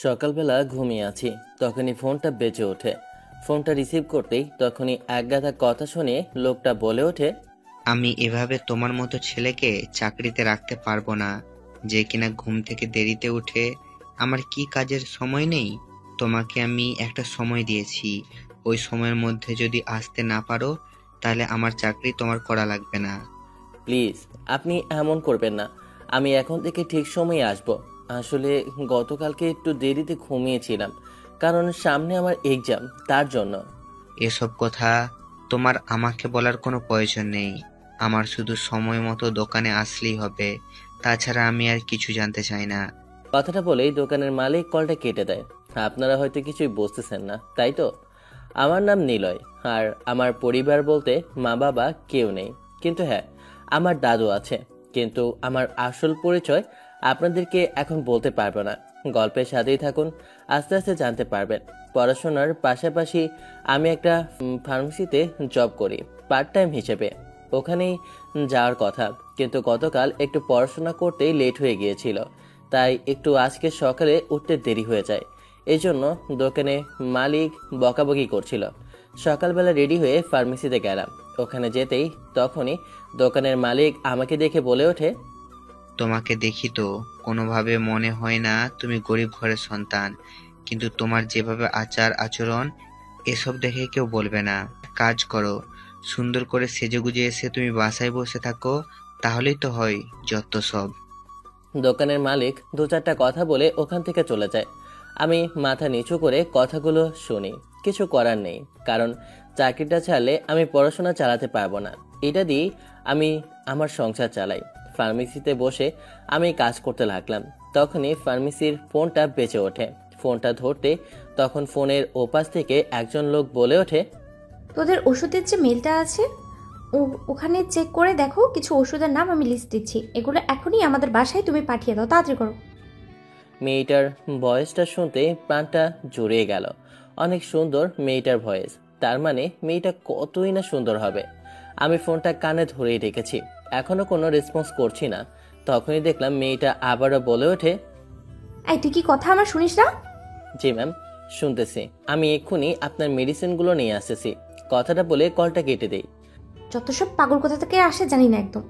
সকালবেলা ঘুমিয়ে আছি, তখনই ফোনটা বেজে ওঠে। ফোনটা রিসিভ করতেই তখনই একগাদা কথা শুনে লোকটা বলে ওঠে, আমি এভাবে তোমার মতো ছেলেকে চাকরিতে রাখতে পারবো না, যে কিনা ঘুম থেকে দেরিতে উঠে। আমার কি কাজের সময় নেই? তোমাকে আমি একটা সময় দিয়েছি, ওই সময়ের মধ্যে যদি আসতে না পারো তাহলে আমার চাকরি তোমার করা লাগবে না। প্লিজ আপনি এমন করবেন না। আমি এখন থেকে ঠিক সময়ে আসব। আসলে গতকালকে একটু দেরিতে ঘুমিয়েছিলাম, কারণ সামনে আমার এক্সাম, তার জন্য। এসব কথা তোমার আমাকে বলার কোনো প্রয়োজন নেই। আমার শুধু সময় মতো দোকানে আসলেই হবে, তাছাড়া আমি আর কিছু জানতে চাই না। কথাটা বলেই দোকানের মালিক কলটা কেটে দেয়। আপনারা হয়তো কিছুই বুঝতেছেন না, তাই তো? আমার নাম নিলয়, আর আমার পরিবার বলতে মা বাবা কেউ নেই। কিন্তু হ্যাঁ, আমার দাদু আছে। কিন্তু আমার আসল পরিচয় আপনাদেরকে এখন বলতে পারবো না। গল্পের সাথেই থাকুন, আস্তে আস্তে জানতে পারবেন। পড়াশোনার পাশাপাশি আমি একটা ফার্মেসিতে জব করি, পার্ট টাইম হিসেবে। ওখানেই যাওয়ার কথা, কিন্তু গতকাল একটু পড়াশোনা করতেই লেট হয়ে গিয়েছিল, তাই একটু আজকে সকালে উঠতে দেরি হয়ে যায়। এই জন্য দোকানে মালিক বকাবকি করছিল। সকালবেলা রেডি হয়ে ফার্মেসিতে গেলাম। ওখানে যেতেই তখনই দোকানের মালিক আমাকে দেখে বলে ওঠে, তোমাকে দেখি তো কোনোভাবে মনে হয় না তুমি গরিব ঘরের সন্তান, কিন্তু তোমার যেভাবে আচার আচরণ, এসব দেখে কেউ বলবে না। কাজ করো, সুন্দর করে সেজেগুজে এসে তুমি বাসায় বসে থাকো, তাহলেই তো হয় যত সব। দোকানের মালিক দু চারটা কথা বলে ওখান থেকে চলে যায়। আমি মাথা নিচু করে কথাগুলো শুনি। কিছু করার নেই, কারণ চাকরিটা ছাড়লে আমি পড়াশোনা চালাতে পারবো না। এটা দিয়ে আমি আমার সংসার চালাই। ফার্মেসিতে বসে আমি কাজ করতে লাগলাম। তখনই ফার্মেসির ফোনটা বেঁচে ওঠে। ফোনটা ধরতে তখন ফোনের ওপাশ থেকে একজন লোক বলে ওঠে, তোদের ওষুধের যে মেলটা আছে ওখানে চেক করে দেখো, কিছু ওষুধের নাম আমি লিস্ট দিচ্ছি, এগুলো এখনই আমাদের বাসায় তুমি পাঠিয়ে দাও, তাড়াতাড়ি করো। মেয়েটার ভয়েসটা শুনতে প্রাণটা জুড়িয়ে গেল। অনেক সুন্দর মেয়েটার ভয়েস, তার মানে মেয়েটা কতই না সুন্দর হবে। আমি ফোনটা কানে ধরেই রেখেছি, এখনো কোনো রেসপন্স করছি না। তখনই দেখলাম মেয়েটা আবারও বলে ওঠে, এই তুই কি কথা আমার শুনিস না? জি ম্যাম, শুনতেছি। আমি এক্ষুনি আপনার মেডিসিনগুলো নিয়ে আসতেছি। কথাটা বলে কলটা কেটে দেই। যত সব পাগল কোথা থেকে আসে জানি না একদম।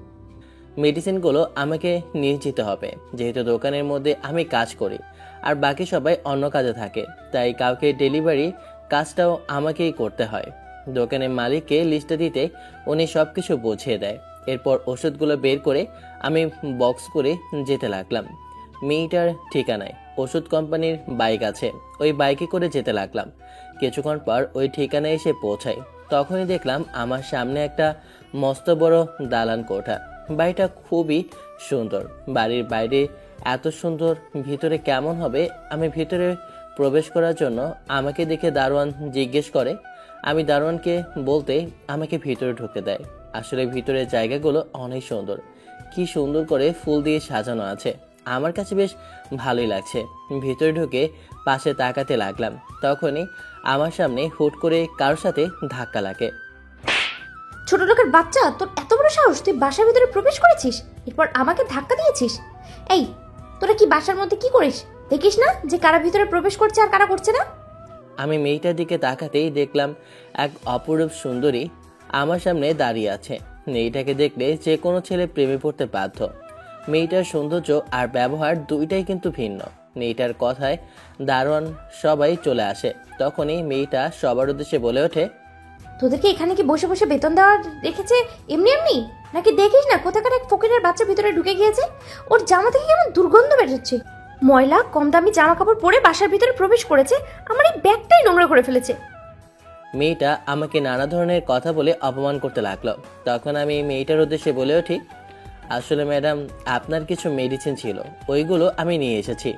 মেডিসিনগুলো আমাকে নিয়ে যেতে হবে, যেহেতু দোকানের মধ্যে আমি কাজ করি আর বাকি সবাই অন্য কাজে থাকে, তাই কাউকে ডেলিভারি কাজটাও আমাকেই করতে হয়। দোকানের মালিককে লিস্টটা দিতে উনি সব কিছু বুঝিয়ে দেয়। এরপর ওষুধগুলো বের করে আমি বক্স করে যেতে লাগলাম মেয়েটার ঠিকানায়। ওষুধ কোম্পানির বাইক আছে, ওই বাইকে করে যেতে লাগলাম। কিছুক্ষণ পর ওই ঠিকানায় এসে পৌঁছাই। তখনই দেখলাম আমার সামনে একটা মস্ত বড় দালান কোঠা। বাড়িটা খুবই সুন্দর। বাড়ির বাইরে এত সুন্দর, ভিতরে কেমন হবে? আমি ভিতরে প্রবেশ করার জন্য আমাকে দেখে দারোয়ান জিজ্ঞেস করে। আমি দারোয়ানকে বলতে আমাকে ভিতরে ঢুকে দেয়। আসলে ভিতরের জায়গাগুলো অনেক সুন্দর। কি সুন্দর করে ফুল দিয়ে সাজানো আছে, আমার কাছে বেশ ভালোই লাগছে। ভিতরে ঢুকে পাশে তাকাতে লাগলাম। তখনই আমার সামনে হুট করে কারোর সাথে ধাক্কা লাগে। ছোট লোকের বাচ্চা, তোর এত বড় সাহস, তুই বাসার ভিতরে প্রবেশ করেছিস, এরপর আমাকে ধাক্কা দিয়েছিস। এই, তোরা কি বাসার মধ্যে কি করিস? দেখিস না যে কারা ভিতরে প্রবেশ করছে আর কারা করছে না? আমি মেয়েটার দিকে তাকাতেই দেখলাম এক অপরূপ সুন্দরী আমার সামনে দাঁড়িয়ে আছে। মেয়েটাকে দেখলে যে কোনো ছেলে প্রেমে পড়তে বাধ্য। মেয়েটার সৌন্দর্য আর ব্যবহার দুইটাই কিন্তু ভিন্ন। মেয়েটার কথায় দারোয়ান সবাই চলে আসে। তখনই মেয়েটা সবার উদ্দেশ্যে বলে ওঠে, তোদেরকে এখানে কি বসে বসে বেতন দেওয়া রেখেছে এমনি এমনি, নাকি দেখিস না কোথাকার এক ফকিরের বাচ্চা ভিতরে ঢুকে গিয়েছে? ওর জামা থেকে কেমন দুর্গন্ধ বেরোচ্ছে। ময়লা কম দামি জামা কাপড় পরে বাসার ভিতরে প্রবেশ করেছে, আমার এই ব্যাগটাই নোংরা করে ফেলেছে। মেয়েটা আমাকে নানা ধরনের কথা বলে অপমান করতে লাগলো। তখন আমি মেয়েটার উদ্দেশ্যে বলে উঠি, আসলে ম্যাডাম, আপনার কিছু মেডিসিন ছিল, ওইগুলো আমি নিয়ে এসেছি।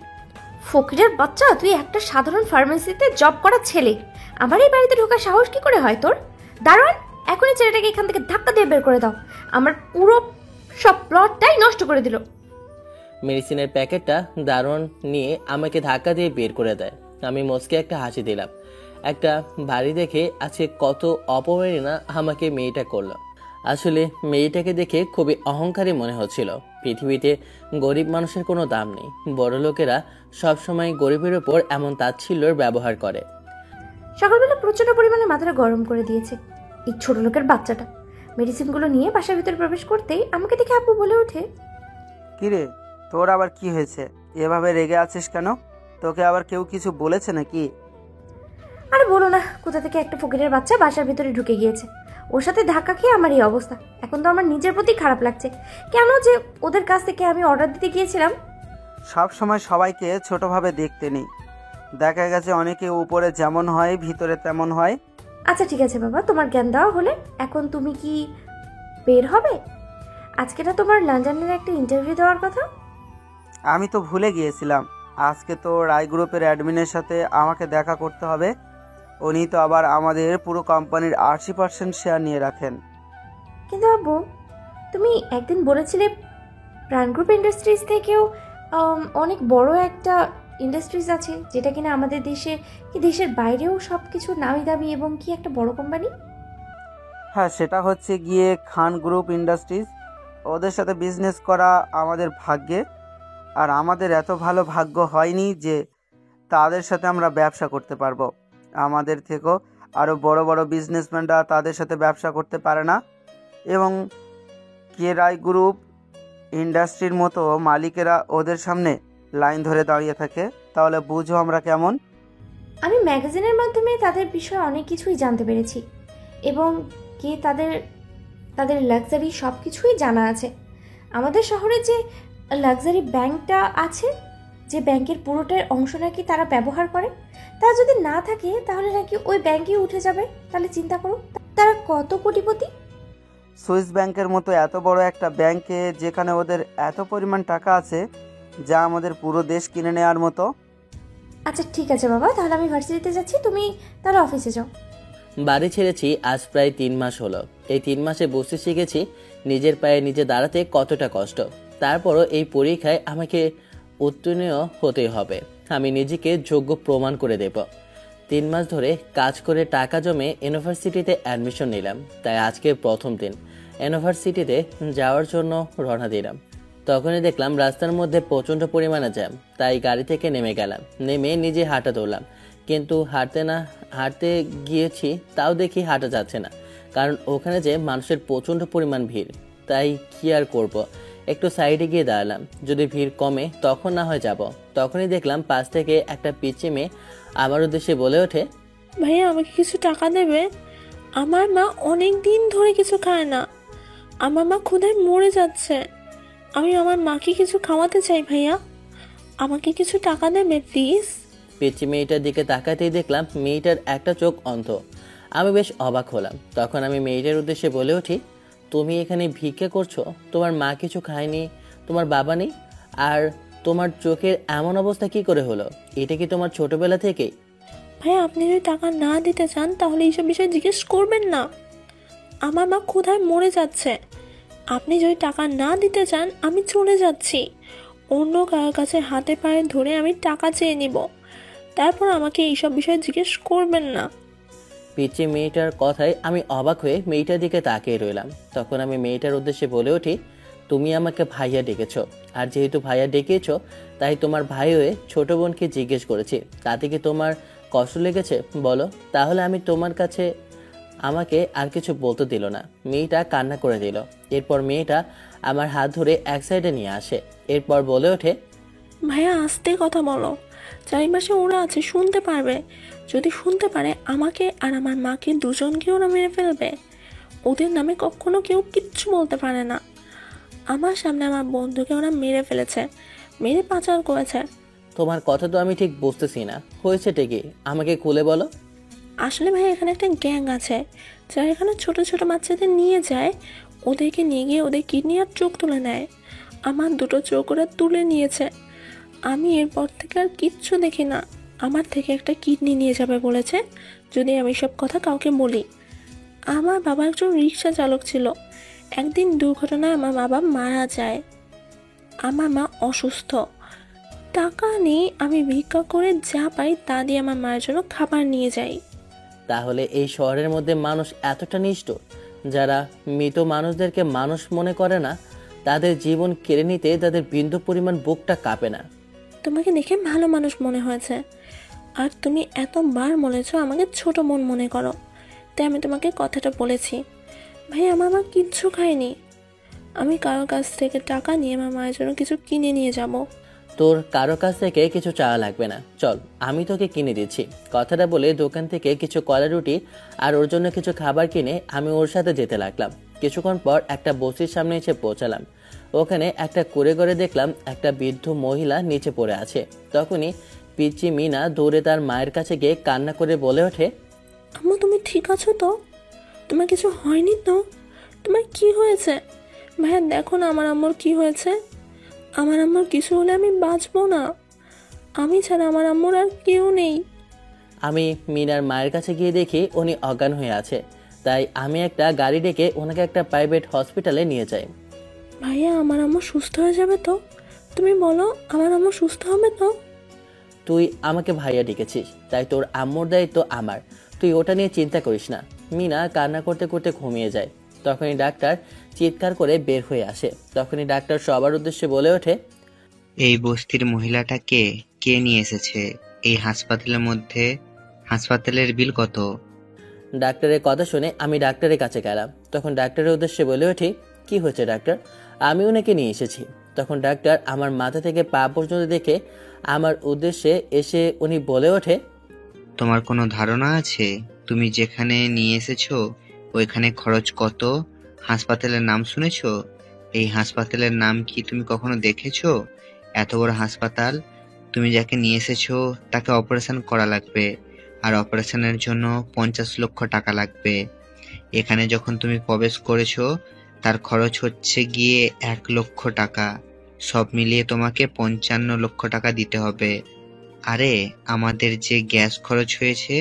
ফকিরের বাচ্চা, তুই একটা সাধারণ ফার্মেসিতে জব করা ছেলে, আমার এই বাড়িতে ঢোকার সাহস কি করে হয় তোর? দারোয়ান, এখনই ছেলেটাকে এখান থেকে ধাক্কা দিয়ে বের করে দাও, আমার পুরো সব প্লটটাই নষ্ট করে দিল। মেডিসিনের প্যাকেটটা দারুণ নিয়ে আমাকে ধাক্কা দিয়ে বের করে দেয়। আমি মুচকে একটা হাসি দিলাম। একটা বাড়ি দেখে আজকে কত অপমাননা আমাকে মেয়েটা করলো। আসলে মেয়েটাকে দেখে খুবই অহংকারী মনে হচ্ছিল। পৃথিবীতে গরিব মানুষের কোনো দাম নেই। বড় লোকেরা সবসময় গরিবের ওপর এমন তাচ্ছিল্যের ব্যবহার করে। সকালবেলা প্রচণ্ড পরিমাণে মাথাটা গরম করে দিয়েছে এই ছোট লোকের বাচ্চাটা। মেডিসিনগুলো নিয়ে বাসার ভিতরে প্রবেশ করতেই আমাকে দেখে আব্বু বলে ওঠে, কিরে, তোর আবার কি হয়েছে? এভাবে রেগে আছিস কেন? তোকে আবার কেউ কিছু বলেছে নাকি? আরে বলো না, কোথা থেকে একটা ফকিরের বাচ্চা বাসার ভিতরে ঢুকে গিয়েছে। ওর সাথে ধাক্কা খেয়ে আমার এই অবস্থা। এখন তো আমার নিজের প্রতি খারাপ লাগছে, কেন যে ওদের কাছ থেকে আমি অর্ডার দিতে গিয়েছিলাম। সব সময় সবাইকে ছোটভাবে দেখতে নেই। দেখা গেছে অনেকে উপরে যেমন হয় ভিতরে তেমন হয়। আচ্ছা ঠিক আছে বাবা, তোমার জ্ঞান দেওয়া হলে এখন তুমি কি বের হবে? আজকে না তোমার লন্ডনের একটা ইন্টারভিউ দেওয়ার কথা। আমি তো ভুলে গিয়েছিলাম, আজকে তো রায় গ্রুপের অ্যাডমিনের সাথে আমাকে দেখা করতে হবে। উনি তো আবার আমাদের পুরো কোম্পানির 80% শেয়ার নিয়ে রাখেন। কিন্তু আব্বু, তুমি একদিন বলেছিলে প্রাণ গ্রুপ ইন্ডাস্ট্রিজ থেকেও অনেক বড় একটা ইন্ডাস্ট্রিজ আছে, যেটা কিনা আমাদের দেশে কি দেশের বাইরেও সব কিছু নামি দামি এবং কি একটা বড় কোম্পানি। হ্যাঁ, সেটা হচ্ছে গিয়ে খান গ্রুপ ইন্ডাস্ট্রিজ। ওদের সাথে বিজনেস করা আমাদের ভাগ্যে, আর আমাদের এত ভালো ভাগ্য হয়নি যে তাদের সাথে আমরা ব্যবসা করতে পারবো। আমাদের থেকেও আরও বড় বড় বিজনেসম্যানরা তাদের সাথে ব্যবসা করতে পারে না, এবং কে রায় গ্রুপ ইন্ডাস্ট্রির মতো মালিকেরা ওদের সামনে লাইন ধরে দাঁড়িয়ে থাকে। তাহলে বুঝো আমরা কেমন। আমি ম্যাগাজিনের মাধ্যমে তাদের বিষয়ে অনেক কিছুই জানতে পেরেছি, এবং কে তাদের তাদের লাক্সারি সব কিছুই জানা আছে। আমাদের শহরে যে লাক্সারি ব্যাংকটা আছে, যে ব্যাংকের পুরোটার অংশ নাকি তারা ব্যবহার করে, তা যদি না থাকে তাহলে নাকি ওই ব্যাংকেই উঠে যাবে। তাহলে চিন্তা করো তারা কত কোটিপতি। সুইস ব্যাংকের মতো এত বড় একটা ব্যাংকে, যেখানে ওদের এত পরিমাণ টাকা আছে যা আমাদের পুরো দেশ কিনে নেওয়ার মতো। আচ্ছা ঠিক আছে বাবা, তাহলে আমি ভার্সিটিতে যাচ্ছি, তুমি তাহলে অফিসে যাও। বাড়ি ছেড়েছি আজ প্রায় 3 মাস হলো। এই 3 মাসে বুঝতে শিখেছি নিজের পায়ে নিজে দাঁড়াতে কতটা কষ্ট। তারপরও এই পরীক্ষায় আমাকে উত্তীর্ণ হতে হবে। আমি নিজেকে যোগ্য প্রমাণ করে দেব। 3 মাস ধরে কাজ করে টাকা জমে ইউনিভার্সিটিতে অ্যাডমিশন নিলাম। তাই আজকে প্রথম দিন ইউনিভার্সিটিতে যাওয়ার জন্য রওনা দিলাম। তখনই দেখলাম রাস্তার মধ্যে প্রচণ্ড পরিমাণে জ্যাম। তাই গাড়ি থেকে নেমে গেলাম। নেমে নিজে হাঁটা ধরলাম, কিন্তু হাঁটতে গিয়েছি তাও দেখি হাঁটা যাচ্ছে না, কারণ ওখানে যে মানুষের প্রচণ্ড পরিমাণ ভিড়। তাই কি আর করব, একটু সাইডে গিয়ে দাঁড়ালাম, যদি ভিড় কমে তখন না হয় যাব। তখনই দেখলাম পাশ থেকে একটা পিচ্চি মেয়ে আমার উদ্দেশ্যে বলে ওঠে, ভাইয়া আমাকে কিছু টাকা দেবে? আমার মা অনেক দিন ধরে কিছু খায় না, আমার মা ক্ষুধায় মরে যাচ্ছে। আমি আমার মাকে কিছু খাওয়াতে চাই, ভাইয়া আমাকে কিছু টাকা দেবে প্লিজ? পিচ্চি মেয়েটার দিকে তাকাতেই দেখলাম মেয়েটার একটা চোখ অন্ধ। আমি বেশ অবাক হলাম। তখন আমি মেয়েটার উদ্দেশ্যে বলে উঠি, তুমি এখানে ভিক্ষা করছো? তোমার মা কিছু খায়নি, তোমার বাবা নেই, আর তোমার চোখের এমন অবস্থা কি করে হলো? এটা কি তোমার ছোটবেলা থেকেই? ভাইয়া আপনি যদি টাকা না দিতে চান তাহলে এইসব বিষয়ে জিজ্ঞেস করবেন না। আমার মা ক্ষুধায় মরে যাচ্ছে। আপনি যদি টাকা না দিতে চান আমি চলে যাচ্ছি, অন্য কারোর কাছে হাতে পায়ে ধরে আমি টাকা চেয়ে নিব, তারপর আমাকে এইসব বিষয়ে জিজ্ঞেস করবেন না। পিচ্চি মেয়েটার কথায় আমি অবাক হয়ে মেয়েটার দিকে তাকিয়ে রইলাম। তখন আমি মেয়েটার উদ্দেশ্যে বলে উঠি, তুমি আমাকে ভাইয়া ডেকেছো, আর যেহেতু ভাইয়া ডেকেছো তাই তোমার ভাই হয়ে ছোট বোনকে জিজ্ঞেস করেছি, তাতে কি তোমার কষ্ট লেগেছে বলো? তাহলে আমি তোমার কাছে আমাকে আর কিছু বলতে দিল না। মেয়েটা কান্না করে দিল। এরপর মেয়েটা আমার হাত ধরে এক সাইডে নিয়ে আসে। এরপর বলে ওঠে, ভাইয়া আস্তে কথা বলো, চারিপাশে ওরা আছে, শুনতে পারবে। যদি শুনতে পারে আমাকে আর আমার মাকে দুজনকে ওরা মেরে ফেলবে। ওদের নামে কখনো কেউ কিচ্ছু বলতে পারে না। আমার সামনে আমার বন্ধুকে ওরা মেরে ফেলেছে, মেরে পাচার করেছে। তোমার কথা তো আমি ঠিক বুঝতেছি না, হয়েছেটা কি আমাকে খুলে বলো। আসলে ভাই এখানে একটা গ্যাং আছে যারা এখানে ছোট ছোট বাচ্চাদের নিয়ে যায়, ওদেরকে নিয়ে গিয়ে ওদের কিডনি আর চোখ তুলে নেয়। আমার দুটো চোখ ওরা তুলে নিয়েছে। আমি এরপর থেকে আর কিচ্ছু দেখি না। আমার থেকে একটা কিডনি নিয়ে যাবে বলেছে যদি আমি সব কথা কাউকে বলি। আমার বাবা একজন রিক্সা চালক ছিল। একদিন দুর্ঘটনায় আমার বাবা মারা যায়। আমার মা অসুস্থ, টাকা নেই। আমি ভিক্ষা করে যা পাই তা দিয়ে আমার মায়ের জন্য খাবার নিয়ে যাই। তাহলে এই শহরের মধ্যে মানুষ এতটা নিষ্ঠুর, যারা মৃত মানুষদেরকে মানুষ মনে করে না, তাদের জীবন কেড়ে নিতে তাদের বিন্দু পরিমাণ বুকটা কাঁপে না। তোমাকে দেখে ভালো মানুষ মনে হয়েছে, আর তুমি এতবার বলেছো আমাকে ছোট মন মনে করো, তাই আমি তোমাকে কথাটা বলেছি। ভাই, আমার মা কিচ্ছু খায়নি। আমি কারোর কাছ থেকে টাকা নিয়ে আমার মায়ের জন্য কিছু কিনে নিয়ে যাব। তোর কারো কাছ থেকে কিছু চাওয়া লাগবে না, চল আমি তোকে কিনে দিচ্ছি। কথাটা বলে দোকান থেকে কিছু কলা রুটি আর ওর জন্য কিছু খাবার কিনে আমি ওর সাথে যেতে লাগলাম। কিছুক্ষণ পর একটা বস্তির সামনে এসে পৌঁছালাম। ওখানে একটা করে দেখলাম একটা বৃদ্ধ মহিলা নিচে পড়ে আছে। তখনই পিচ্চি মিনা দৌড়ে তার মায়ের কাছে গিয়ে কান্না করে বলে ওঠে, আম্মু, তুমি ঠিক আছো তো? তোমার কিছু হয়নি তো? তোমার কি হয়েছে? ভাইয়া, দেখো না আমার আম্মুর কি হয়েছে। আমার আম্মুর কিছু হলে আমি বাঁচবো না। আমি ছাড়া আমার আম্মুর আর কেউ নেই। আমি মিনার মায়ের কাছে গিয়ে দেখি উনি অজ্ঞান হয়ে আছে। তাই আমি একটা গাড়ি ডেকে ওনাকে একটা প্রাইভেট হসপিটালে নিয়ে যাই। ভাইয়া, আমার আম্মু সুস্থ হয়ে যাবে তো? তুমি বলো, আমার আম্মু সুস্থ হবে তো? তুই আমাকে ভাইয়া ডেকেছিস, তাই তোর আম্মুর দায়িত্ব আমার, তুই ওটা নিয়ে চিন্তা করিস না। মিনা কান্না করতে করতে ঘুমিয়ে যায়। তখনই ডাক্তার চিৎকার করে বের হয়ে আসে। তখনই ডাক্তার সবার উদ্দেশ্যে বলে ওঠে, এই বস্তির মহিলাটাকে কে নিয়ে এসেছে এই হাসপাতালের মধ্যে? হাসপাতালের বিল কত? ডাক্তারের কথা শুনে আমি ডাক্তারের কাছে গেলাম। তখন ডাক্তারের উদ্দেশ্যে বলে ওঠি, কি হয়েছে ডাক্তার? আমি ওনাকে নিয়ে এসেছি। তখন ডাক্তার আমার মাথা থেকে পা পর্যন্ত দেখে আমার উদ্দেশ্যে এসে উনি বলে ওঠে, তোমার কোনো ধারণা আছে তুমি যেখানে নিয়ে এসেছো ওইখানে খরচ কত? হাসপাতালের নাম শুনেছো? এই হাসপাতালের নাম কি তুমি কখনো দেখেছো? এত বড় হাসপাতাল। তুমি যাকে নিয়ে এসেছো তাকে অপারেশন করা লাগবে, আর অপারেশনের জন্য 50 লক্ষ টাকা লাগবে। এখানে যখন তুমি প্রবেশ করেছো তার খরচ হচ্ছে গিয়ে 1 লক্ষ টাকা। সব মিলিয়ে তোমাকে 55 লক্ষ টাকা দিতে হবে। আরে আমাদের যে গ্যাস খরচ হয়েছে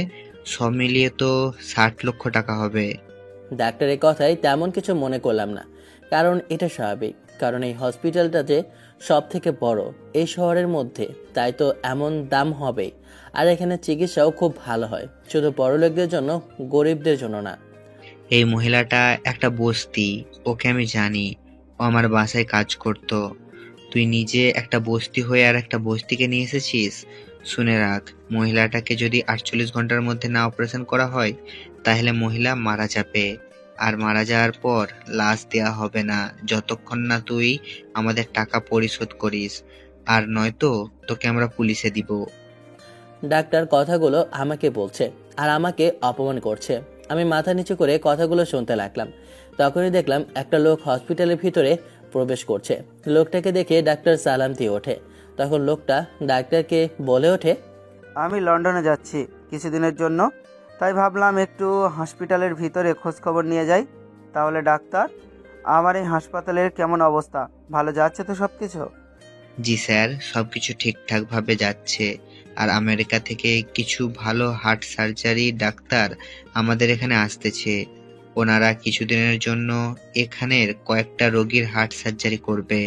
সব মিলিয়ে তো 60 লক্ষ টাকা হবে। ডাক্তারের কথায় তেমন কিছু মনে করলাম না, কারণ এটা স্বাভাবিক। কারণ এই হসপিটালটা যে সব থেকে বড় এই শহরের মধ্যে, তাই তো এমন দাম হবেই। আর এখানে চিকিৎসাও খুব ভালো হয়, শুধু বড়লোকদের জন্য, গরিবদের জন্য না। এই মহিলাটা একটা বস্তি, ওকে আমি জানি। ও আমার বাসায় কাজ করতো। তুই নিজে একটা বস্তি হয়ে আর একটা বস্তিকে নিয়ে এসেছিস। শুনে রাখ, মহিলাটাকে যদি 48 ঘন্টার মধ্যে না অপারেশন করা হয় তাহলে মহিলা মারা যাবে। আর মারা যাওয়ার পর লাশ দেয়া হবে না যতক্ষণ না তুই আমাদের টাকা পরিশোধ করিস, আর নয়তো তোকে আমরা পুলিশে দিব। ডাক্তার কথাগুলো আমাকে বলছে আর আমাকে অপমান করছে। আমি মাথা নিচু করে কথাগুলো শুনতে লাগলাম। তখনই দেখলাম একটা লোক হসপিটালের ভিতরে প্রবেশ করছে। লোকটাকে দেখে ডাক্তার সালাম দিয়ে ওঠে। তখন লোকটা ডাক্তারকে বলে ওঠে, আমি লন্ডনে যাচ্ছি কিছুদিনের জন্য, তাই ভাবলাম একটু হসপিটালের ভিতরে খোঁজখবর নিয়ে যাই। তাহলে ডাক্তার, আমার এই হাসপাতালের কেমন অবস্থা? ভালো যাচ্ছে তো সব কিছু? জি স্যার, সবকিছু ঠিকঠাক ভাবে যাচ্ছে। আর আমেরিকা থেকে কিছু ভালো হার্ট সার্জারি ডাক্তার আমাদের এখানে আসতেছে। ওনারা কিছুদিনের জন্য এখানের কয়েকটা রোগীর হার্ট সার্জারি করবে।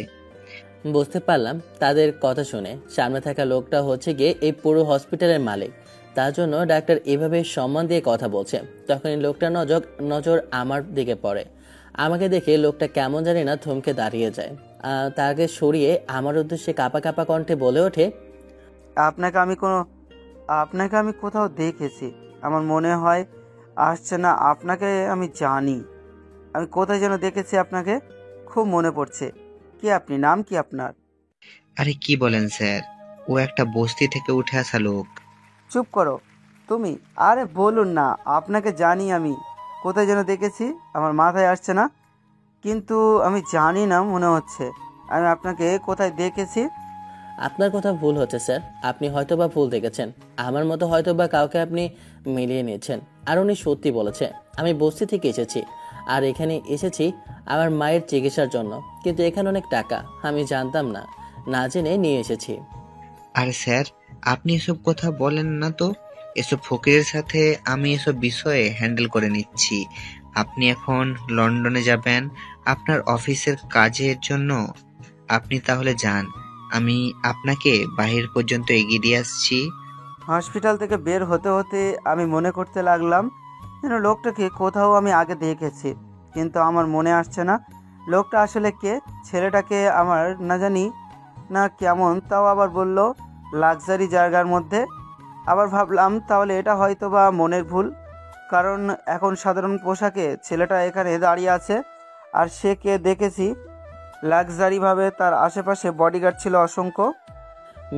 বুঝতে পারলাম তাদের কথা শুনে সামনে থাকা লোকটা হচ্ছে গিয়ে এই পুরো হসপিটালের মালিক। তার জন্য ডাক্তার এভাবে সম্মান দিয়ে কথা বলছে। তখনই লোকটার নজর আমার দিকে পড়ে। আমাকে দেখে লোকটা কেমন জানি না থমকে দাঁড়িয়ে যায়। তাকে সরিয়ে আমার উদ্দেশ্যে কাঁপা কাঁপা কণ্ঠে বলে ওঠে, আপনাকে আমি কোথাও দেখেছি, আমার মনে হয় আসছে না। আপনাকে আমি জানি, আমি কোথায় যেন দেখেছি আপনাকে, খুব মনে পড়ছে। কি আপনি, নাম কি আপনার? আরে কি বলেন স্যার, ও একটা বস্তি থেকে উঠে আসা লোক। চুপ করো তুমি। আরে বলুন না, আপনাকে জানি আমি, কোথায় যেন দেখেছি, আমার মাথায় আসছে না, কিন্তু আমি জানি না, মনে হচ্ছে আমি আপনাকে কোথায় দেখেছি। আপনার কথা ভুল হচ্ছে স্যার, আপনি হয়তোবা ভুল দেখেছেন। আমার মতো হয়তোবা কাউকে আপনি মিলিয়ে নিয়েছেন। আর উনি সত্যি বলেছে, আমি বস্তি থেকে এসেছি। আর এখানে এসেছি আমার মায়ের চিকিৎসার জন্য, কিন্তু এখানে অনেক টাকা, আমি জানতাম না, না জেনে নিয়ে এসেছি। আর স্যার, আপনি এসব কথা বলেন না তো। এসব ফকিরের সাথে আমি এসব বিষয়ে হ্যান্ডেল করে নিচ্ছি। আপনি এখন লন্ডনে যাবেন আপনার অফিসের কাজের জন্য। আপনি তাহলে যান, আমি আপনাকে বাহির পর্যন্ত এগিয়ে দিয়ে আসছি। হসপিটাল থেকে বের হতে হতে আমি মনে করতে লাগলাম যেন লোকটাকে কোথাও আমি আগে দেখেছি, কিন্তু আমার মনে আসছে না। লোকটা আসলে কে? ছেলেটাকে আমার না জানি না কেমন, তাও আবার বলল লাক্সারি জায়গার মধ্যে। আবার ভাবলাম তাহলে এটা হয়তো বা মনের ভুল, কারণ এখন সাধারণ পোশাকে ছেলেটা এখানে দাঁড়িয়ে আছে। আর সে কে দেখেছি লাক্সারিভাবে, তার আশেপাশে বডিগার্ড ছিল অসংখ্য।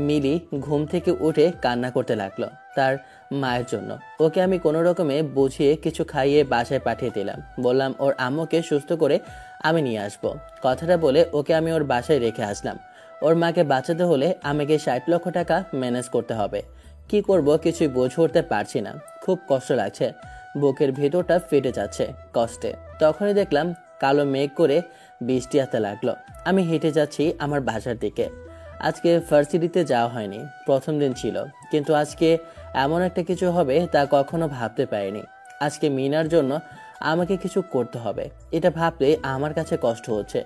মিলি ঘুম থেকে উঠে কান্না করতে লাগলো তার মায়ের জন্য। ওকে আমি কোনো রকমে বুঝিয়ে কিছু খাইয়ে বাসায় পাঠিয়ে দিলাম। বললাম ওর আম্মুকে সুস্থ করে আমি নিয়ে আসবো। কথাটা বলে ওকে আমি ওর বাসায় রেখে আসলাম। ওর মাকে বাঁচাতে হলে আমাকে 60 লক্ষ টাকা ম্যানেজ করতে হবে। কি করব কিছুই বুঝে উঠতে পারছি না। খুব কষ্ট লাগছে, বুকের ভেতরটা ফেটে যাচ্ছে কষ্টে। তখনই দেখলাম কালো মেঘ করে বৃষ্টি আসতে লাগলো। আমি হেঁটে যাচ্ছি আমার বাসার দিকে। আজকে ভার্সিটিতে যাওয়া হয়নি, প্রথম দিন ছিল, কিন্তু আজকে এমন একটা কিছু হবে তা কখনো ভাবতে পারিনি। আজকে মিনার জন্য আমাকে কিছু করতে হবে, এটা ভাবতে আমার কাছে কষ্ট হচ্ছে।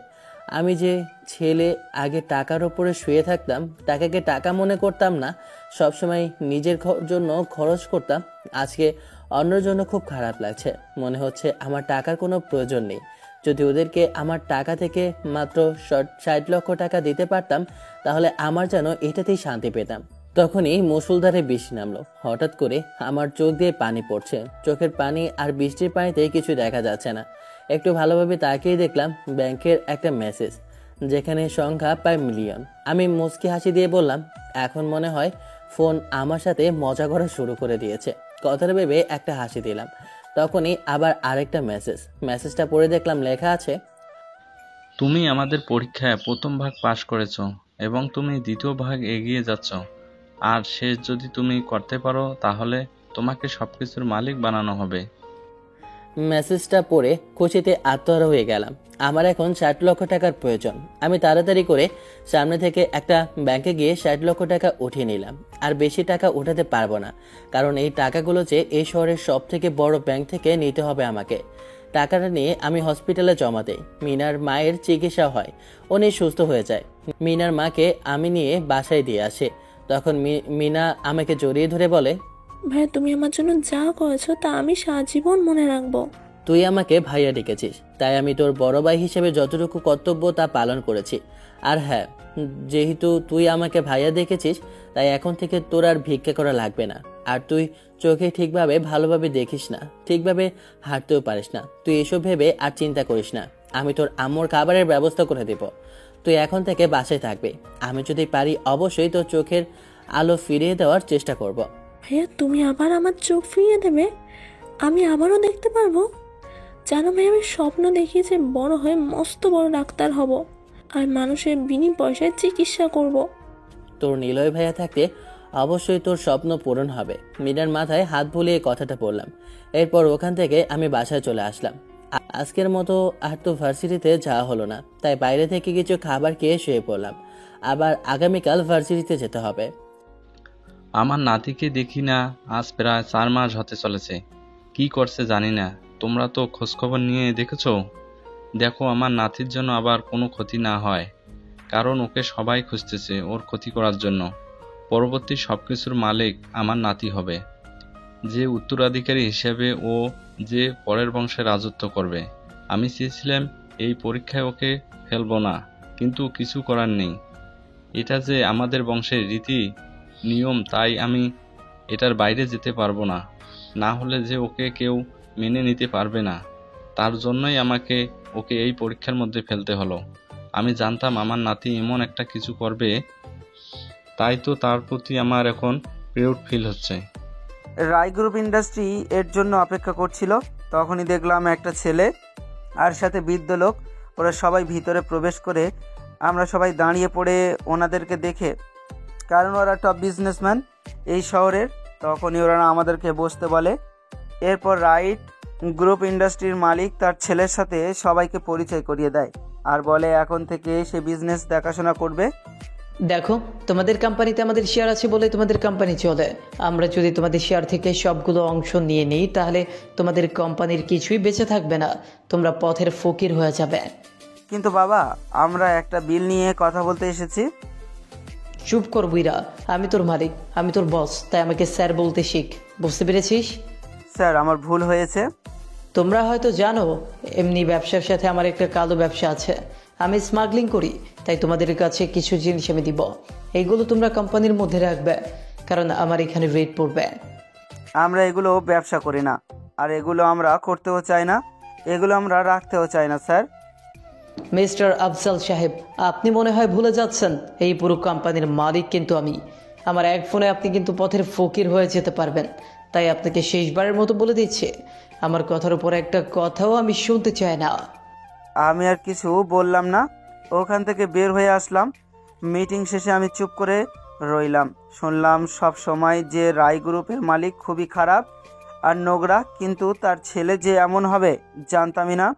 আমি যে ছেলে আগে টাকার ওপরে শুয়ে থাকতাম, টাকাকে টাকা মনে করতাম না, সবসময় নিজের জন্য খরচ করতাম, আজকে অন্যের জন্য খুব খারাপ লাগছে। মনে হচ্ছে আমার টাকার কোনো প্রয়োজন নেই। যদি ওদেরকে আমার টাকা থেকে মাত্র 60 লক্ষ টাকা দিতে পারতাম তাহলে আমার যেন এটাতেই শান্তি পেতাম। তখনই মুষলধারে বৃষ্টি নামলো। হঠাৎ করে আমার চোখ দিয়ে পানি পড়ছে। চোখের পানি আর বৃষ্টির পানিতে কিছু দেখা যাচ্ছে না। একটু ভালোভাবে তাকিয়ে দেখলাম ব্যাংকের একটা মেসেজ, যেখানে সংখ্যা প্রায় মিলিয়ন। আমি মুচকি হাসি দিয়ে বললাম, এখন মনে হয় ফোন আমার সাথে মজা করা শুরু করে দিয়েছে। কথাটা ভেবে একটা হাসি দিলাম। তখনই আবার আরেকটা মেসেজটা পড়ে দেখলাম লেখা আছে, তুমি আমাদের পরীক্ষায় প্রথম ভাগ পাশ করেছো এবং তুমি দ্বিতীয় ভাগ এগিয়ে যাচ্ছ। আর শেষ যদি তুমি করতে পারো তাহলে তোমাকে সবকিছুর মালিক বানানো হবে। মেসেজটা পড়ে খুশিতে আত্মহারা হয়ে গেলাম। আমার এখন 60 লক্ষ টাকার প্রয়োজন। আমি তাড়াতাড়ি করে সামনে থেকে একটা ব্যাংকে গিয়ে 60 লক্ষ টাকা উঠিয়ে নিলাম। আর বেশি টাকা উঠাতে পারবো না, কারণ এই টাকাগুলো যে এই শহরের সব থেকে বড় ব্যাংক থেকে নিতে হবে আমাকে। টাকাটা নিয়ে আমি হসপিটালে জমা দেই। মিনার মায়ের চিকিৎসা হয়, উনি সুস্থ হয়ে যায়। মিনার মাকে আমি নিয়ে বাসায় দিয়ে আসে। তখন মিনা আমাকে জড়িয়ে ধরে বলে, ভাই তুমি আমার জন্য যা করেছো তা আমি সারা জীবন মনে রাখবো। তুই আমাকে ভাইয়া ডেকেছিস, তাই আমি তোর বড় ভাই হিসেবে যতটুকু কর্তব্য তা পালন করেছি। আর হ্যাঁ, যেহেতু তুই আমাকে ভাইয়া দেখেছিস, তাই এখন থেকে তোর আর ভিক্ষা করা লাগবে না। আর তুই চোখে ঠিকভাবে ভালোভাবে দেখিস না, ঠিকভাবে হাঁটতেও পারিস না। তুই এসব ভেবে আর চিন্তা করিস না। আমি তোর আম্মুর খাবারের ব্যবস্থা করে দেব। তুই এখন থেকে বাসায় থাকবি। আমি যদি পারি অবশ্যই তোর চোখের আলো ফিরিয়ে দেওয়ার চেষ্টা করব। ভাইয়া তুমি আবার আমার চোখ ফিরিয়ে দেবে? আমি আবারও দেখতে পারবো? জানো ভাই, আমি স্বপ্ন দেখি যে বড় হয়ে মস্ত বড় ডাক্তার হব আর মানুষের বিনি পয়সায় চিকিৎসা করব। তোর নিলয় ভাইয়া থাকতে অবশ্যই তোর স্বপ্ন পূরণ হবে। মিনার মাথায় হাত বুলিয়ে কথাটা বললাম। এরপর ওখান থেকে আমি বাসায় চলে আসলাম। আজকের মতো আর তো ভার্সিটিতে যাওয়া হলো না, তাই বাইরে থেকে কিছু খাবার খেয়ে শুয়ে পড়লাম। আবার আগামীকাল ভার্সিটিতে যেতে হবে। আমার নাতিকে দেখি না আজ প্রায় 4 মাস হতে চলেছে। কি করছে জানি না। তোমরা তো খোঁজখবর নিয়ে দেখেছো? দেখো আমার নাতির জন্য আবার কোনো ক্ষতি না হয়, কারণ ওকে সবাই খুঁজতেছে ওর ক্ষতি করার জন্য। পরবর্তী সবকিছুর মালিক আমার নাতি হবে, যে উত্তরাধিকারী হিসেবে ও যে পরের বংশে রাজত্ব করবে। আমি চেয়েছিলাম এই পরীক্ষায় ওকে ফেলবো না, কিন্তু কিছু করার নেই। এটা যে আমাদের বংশের রীতি নিয়ম, তাই আমি এটার বাইরে যেতে পারবো না। না হলে যে ওকে কেউ মেনে নিতে পারবে না, তার জন্যই আমাকে ওকে এই পরীক্ষার মধ্যে ফেলতে হলো। আমি জানতাম আমার নাতি এমন একটা কিছু করবে, তাই তো তার প্রতি আমার এখন প্রাউড ফিল হচ্ছে। রায় গ্রুপ ইন্ডাস্ট্রি এর জন্য অপেক্ষা করছিল। তখনই দেখলাম একটা ছেলে আর সাথে বৃদ্ধ লোক, ওরা সবাই ভিতরে প্রবেশ করে আমরা সবাই দাঁড়িয়ে পড়ে ওনাদেরকে দেখে, কারণ ওরা টপ বিজনেসম্যান এই শহরের। তখনই ওরা আমাদেরকে বসতে বলে। এরপর রাইট গ্রুপ ইন্ডাস্ট্রির মালিক তার ছেলের সাথে সবাইকে পরিচয় করিয়ে দেয় আর বলে এখন থেকে সে বিজনেস দেখাশোনা করবে। দেখো, তোমাদের কোম্পানিতে আমাদের শেয়ার আছে বলে তোমাদের কোম্পানি চলে। আমরা যদি তোমাদের শেয়ার থেকে সবগুলো অংশ নিয়ে নিই তাহলে তোমাদের কোম্পানির কিছুই বেঁচে থাকবে না, তোমরা পথের ফকির হয়ে যাবে। কিন্তু বাবা, আমরা একটা বিল নিয়ে কথা বলতে এসেছি। চুপ কর বুইরা, আমি তোর মালিক, আমি তোর বস, তাই আমাকে স্যার বলতে শিখ, বুঝতে পেরেছিস? স্যার, আমার ভুল হয়েছে। তোমরা হয়তো জানো এমনি ব্যবসার সাথে আমার একটা কালো ব্যবসা আছে। আমি স্মাগলিং করি, তাই তোমাদের কাছে কিছু জিনিস আমি দিব। এইগুলো তোমরা কোম্পানির মধ্যে রাখবে, কারণ আমার এখানে রেট পড়বে। আমরা এগুলো ব্যবসা করি না, আর এগুলো আমরা করতেও চাই না, এগুলো আমরা রাখতেও চাই না স্যার। মিস্টার আফজাল সাহেব, আপনি মনে হয় ভুলে যাচ্ছেন এই পুরো কোম্পানির মালিক কিন্তু আমি। আমার এক ফোনে আপনি কিন্তু পথের ফকির হয়ে যেতে পারবেন। তাই আপনাকে শেষবারের মতো বলে দিচ্ছি, আমার কথার উপর একটা কথাও আমি শুনতে চাই না। আমি আর কিছু বললাম না, ওখান থেকে বের হয়ে আসলাম। মিটিং শেষে আমি চুপ করে রইলাম। শুনলাম সব সময় যে রায় গ্রুপের মালিক খুবই খারাপ আর নোংরা, কিন্তু তার ছেলে যে এমন হবে জানতামই না।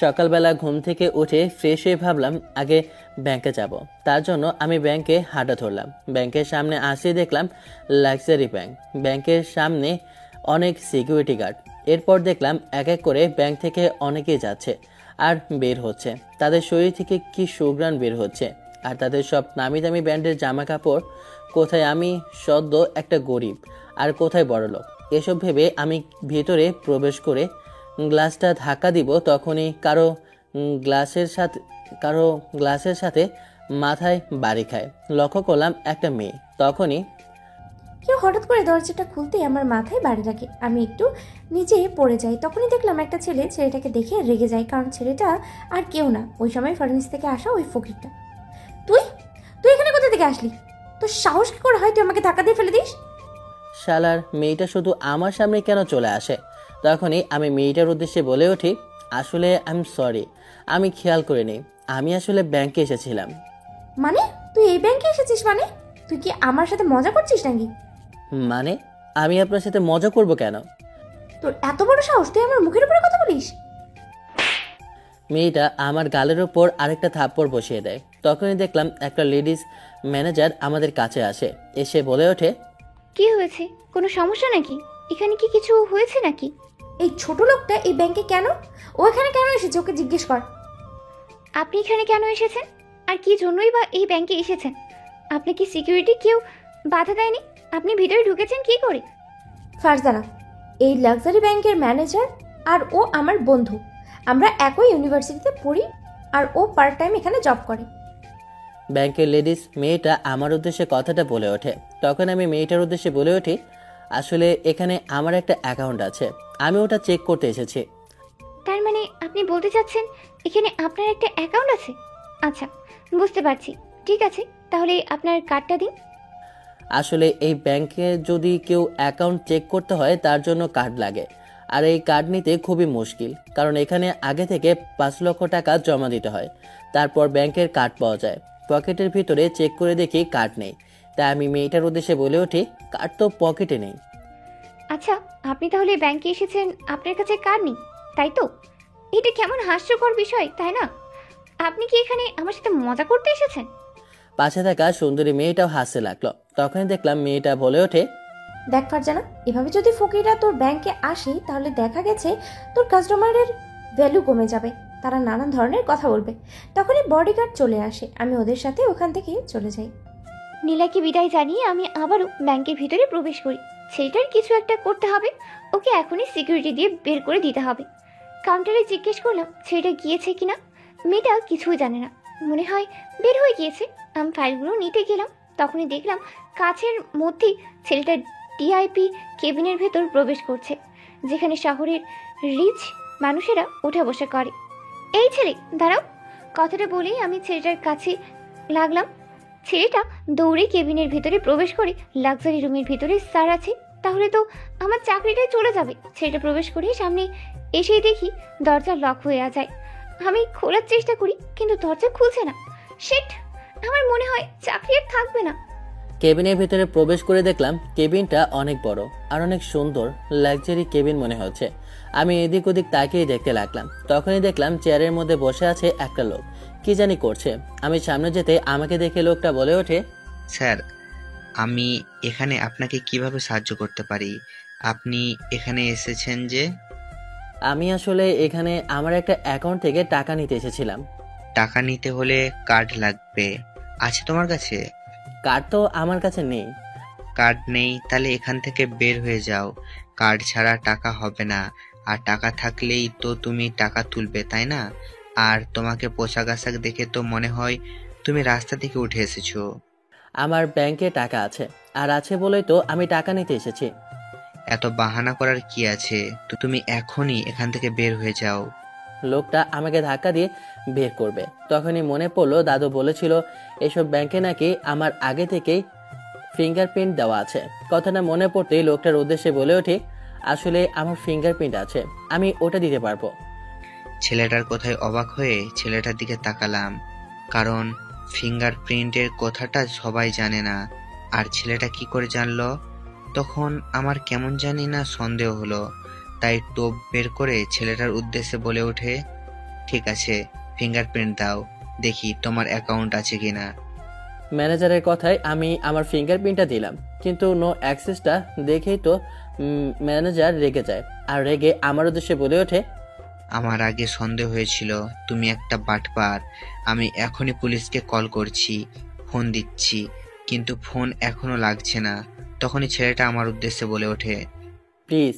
সকালবেলা ঘুম থেকে উঠে ফ্রেশ হয়ে ভাবলাম আগে ব্যাংকে যাব। তার জন্য আমি ব্যাংকে হাঁটা ধরলাম। ব্যাংকের সামনে আসে দেখলাম লাক্সারি ব্যাংক। ব্যাংকের সামনে অনেক সিকিউরিটি গার্ড। এরপর দেখলাম এক এক করে ব্যাংক থেকে অনেকেই যাচ্ছে আর বের হচ্ছে। তাদের শরীর থেকে কি সুঘ্রাণ বের হচ্ছে, আর তাদের সব নামি দামি ব্র্যান্ডের জামা কাপড়। কোথায় আমি সদ্য একটা গরিব আর কোথায় বড়লোক, এসব ভেবে আমি ভিতরে প্রবেশ করে গ্লাসটা ধাক্কা দিব, তখনই কারো গ্লাসের সাথে মাথায় বাড়ি খায়। লক্ষ্য করলাম একটা মেয়ে। তখনই কেউ হঠাৎ করে দরজাটা খুলতেই আমার মাথায় বাড়ি লাগে। আমি একটু নিচে পড়ে যাই। তখনই দেখলাম একটা ছেলেটাকে দেখে রেগে যায়, কারণ ছেলেটা আর কেউ না, ওই সময় ফার্মেসি থেকে আসা ওই ফকিরটা। তুই তুই এখানে কোথা থেকে আসলি? তোর সাহস কি করে হয় তুই আমাকে ধাক্কা দিয়ে ফেলে দিস? শালার মেয়েটা শুধু আমার সামনে কেন চলে আসে? তখনই আমি মেয়েটার উদ্দেশ্যে বলে উঠি, আসলে আই এম সরি, আমি খেয়াল করিনি, আমি আসলে ব্যাংকে এসেছিলাম। মানে তুই এই ব্যাংকে এসেছিস? মানে তুই কি আমার সাথে মজা করছিস নাকি? মানে আমি আপনার সাথে মজা করব কেন? তোর এত বড় সাহস, তুই আমার মুখের উপরে কথা বলিস? মেয়েটা আমার গালের ওপর আরেকটা থাপ্পড় বসিয়ে দেয়। তখনই দেখলাম একটা লেডিস ম্যানেজার আমাদের কাছে আসে। এসে বলে ওঠে, কি হয়েছে? কোনো সমস্যা নাকি? এখানে কি কিছু হয়েছে নাকি? এই ছোট লোকটা এই ব্যাংকে কেন? ও এখানে কেন এসেছে ওকে জিজ্ঞেস কর। আপনি এখানে কেন এসেছেন? আর কি জন্যই বা এই ব্যাংকে এসেছেন? আপনি কি সিকিউরিটি কেউ বাধা দেয়নি? আপনি ভিতরে ঢুকেছেন কি করে? ফারজানা, এই লাক্সারি ব্যাংকের ম্যানেজার, আর ও আমার বন্ধু। আমরা একই ইউনিভার্সিটিতে পড়ি, আর ও পার্ট টাইম এখানে জব করে। ব্যাংকের লেডিস মেয়েটা আমার উদ্দেশ্যে কথাটা বলে ওঠে। তখন আমি মেয়েটার উদ্দেশ্যে বলে উঠি, আসলে এখানে আমার একটা অ্যাকাউন্ট আছে, আমি ওটা চেক করতে এসেছি। তার মানে আপনি বলতে চাচ্ছেন এখানে আপনার একটা অ্যাকাউন্ট আছে? আচ্ছা, বুঝতে পারছি। ঠিক আছে, তাহলে আপনার কার্ডটা দিন। আসলে এই ব্যাংকে যদি কেউ অ্যাকাউন্ট চেক করতে হয় তার জন্য কার্ড লাগে, আর এই কার্ড নিতে খুবই মুশকিল, কারণ এখানে আগে থেকে 5 লক্ষ টাকা জমা দিতে হয়, তারপর ব্যাংকের কার্ড পাওয়া যায়। পকেটের ভিতরে চেক করে দেখি কার্ড নেই, তাই আমি মেয়েটার উদ্দেশ্যে বলে উঠি, কার্ড তো পকেটে নেই। আচ্ছা, আপনি তাহলে ব্যাংকে এসেছেন, আপনার কাছে কার্ড নেই, তাই তো? এটা কেমন হাস্যকর বিষয়, তাই না? আপনি কি এখানে আমার সাথে মজা করতে এসেছেন? পাশে থাকা সুন্দরী মেয়েটাও হাসতে লাগলো। তখনই দেখলাম মেয়েটা বলে ওঠে, দেখ ফারজানা, এভাবে যদি ফকিররা তোর ব্যাংকে আসে তাহলে দেখা গেছে তোর কাস্টমারের ভ্যালু কমে যাবে, তারা নানান ধরনের কথা বলবে। তখনই বডিগার্ড চলে আসে, আমি ওদের সাথে ওখান থেকে চলে যাই। নীলাকে বিদায় জানিয়ে আমি আবারও ব্যাংকের ভিতরে প্রবেশ করি। ছেলেটার কিছু একটা করতে হবে, ওকে এখনই সিকিউরিটি দিয়ে বের করে দিতে হবে। কাউন্টারে জিজ্ঞেস করলাম ছেলেটা গিয়েছে কিনা। মেয়েটা কিছুই জানে না, মনে হয় বের হয়ে গিয়েছে। আমি ফাইলগুলো নিতে গেলাম, তখনই দেখলাম কাছের মধ্যেই ছেলেটা ডিআইপি কেবিনের ভেতর প্রবেশ করছে, যেখানে শহরের রিচ মানুষেরা ওঠা বসা করে। এই ছেলে দাঁড়াও, কথাটা বলেই আমি ছেলেটার কাছে লাগলাম। ছেলেটা দৌড়ে কেবিনের ভিতরে প্রবেশ করে লাক্সারি রুমের ভিতরে স্যার আছে, তাহলে তো আমার চাকরিটাই চলে যাবে। ছেলেটা প্রবেশ করে সামনে এসেই দেখি দরজা লক হয়ে যায়। আমি খোলার চেষ্টা করি কিন্তু দরজা খুলছে না। শিট, আমার মনে হয় চাকরি আর থাকবে না। কেবিনের ভিতরে প্রবেশ করে দেখলাম কেবিনটা অনেক বড় আর অনেক সুন্দর, লাক্সারি কেবিন মনে হচ্ছে। আমি এদিক ওদিক তাকিয়ে দেখতে লাগলাম। তখনই দেখলাম চেয়ারের মধ্যে বসে আছে একটা লোক, কি জানি করছে। আমি সামনে যেতে আমাকে দেখে লোকটা বলে ওঠে, স্যার, আমি এখানে আপনাকে কিভাবে সাহায্য করতে পারি? আপনি এখানে এসেছেন যে? আমি আসলে এখানে আমার একটা অ্যাকাউন্ট থেকে টাকা নিতে এসেছিলাম। টাকা নিতে হলে কার্ড লাগবে, আছে তোমার কাছে? কার্ড তো আমার কাছে নেই। কার্ড নেই? তাহলে এখান থেকে বের হয়ে যাও, কার্ড ছাড়া টাকা হবে না। আর টাকা থাকলেই তো তুমি টাকা তুলবে, তাই না? আর তোমাকে পোশাক আশাক দেখে তো মনে হয় তুমি রাস্তা থেকে উঠে এসেছো। আমার ব্যাংকে টাকা আছে, আর আছে বলেই তো আমি টাকা নিতে এসেছি। এত বাহানা করার কি আছে? তো তুমি এখনই এখান থেকে বের হয়ে যাও। লোকটা আমাকে ধাক্কা দিয়ে বের করবে, তখনই মনে পড়লো দাদু বলেছিল এসব ব্যাংকে নাকি আমার আগে থেকেই ফিঙ্গারপ্রিন্ট দেওয়া আছে। কথাটা মনে পড়তেই লোকটার উদ্দেশ্যে বলে ওঠে, আসলে আমার ফিঙ্গারপ্রিন্ট আছে, আমি ওটা দিতে পারবো। ছেলেটার কথায় অবাক হয়ে ছেলেটার দিকে তাকালাম, কারণ ফিঙ্গারপ্রিন্টের কথাটা সবাই জানে না। আর ছেলেটা কি করে জানলো? তখন আমার কেমন জানি না সন্দেহ হলো, তাই টোপ বের করে ছেলেটার উদ্দেশ্যে বলে ওঠে, ঠিক আছে, ফিঙ্গারপ্রিন্ট দাও, দেখি তোমার অ্যাকাউন্ট আছে কিনা। ম্যানেজারের কথায় আমি আমার ফিঙ্গারপ্রিন্টটা দিলাম, কিন্তু নো অ্যাক্সেসটা দেখেই তো ম্যানেজার রেগে যায়, আর রেগে আমার উদ্দেশ্যে বলে ওঠে, আমার আগে সন্দেহ হয়েছিল তুমি একটা বাটপার। আমি এখনই পুলিশকে কল করছি, ফোন দিচ্ছি, কিন্তু ফোন এখনো লাগছে না। তখনই ছেলেটা আমার উদ্দেশ্যে বলে ওঠে, প্লিজ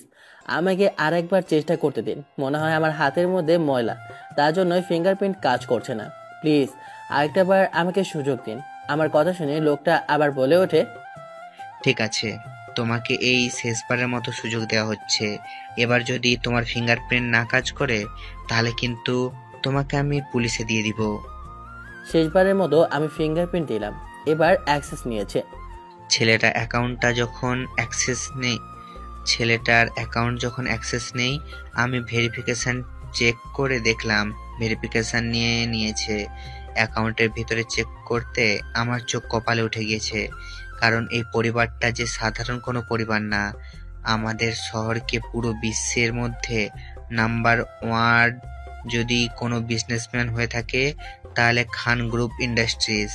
আমাকে আরেকবার চেষ্টা করতে দিন, মনে হয় আমার হাতের মধ্যে ময়লা, তার জন্যই ফিঙ্গারপ্রিন্ট কাজ করছে না। প্লিজ আরেকটা বার আমাকে সুযোগ দিন। আমার কথা শুনে লোকটা আবার বলে ওঠে, ঠিক আছে, তোমাকে এই শেষবারের মতো সুযোগ দেওয়া হচ্ছে। এবার যদি তোমার ফিঙ্গারপ্রিন্ট না কাজ করে তাহলে কিন্তু তোমাকে আমি পুলিশে দিয়ে দিব। শেষবারের মতো আমি ফিঙ্গারপ্রিন্ট দিলাম, এবার অ্যাক্সেস নিয়েছে। ছেলেটার অ্যাকাউন্ট যখন অ্যাক্সেস নেই, আমি ভেরিফিকেশন চেক করে দেখলাম ভেরিফিকেশন নিয়েছে। অ্যাকাউন্টের ভিতরে চেক করতে আমার চোখ কপালে উঠে গিয়েছে, কারণ এই পরিবারটা যে সাধারণ কোনো পরিবার না। আমাদের শহরকে পুরো বিশ্বের মধ্যে নাম্বার 1 যদি কোনো বিজনেসম্যান হয়ে থাকে তাহলে খান গ্রুপ ইন্ডাস্ট্রিজ।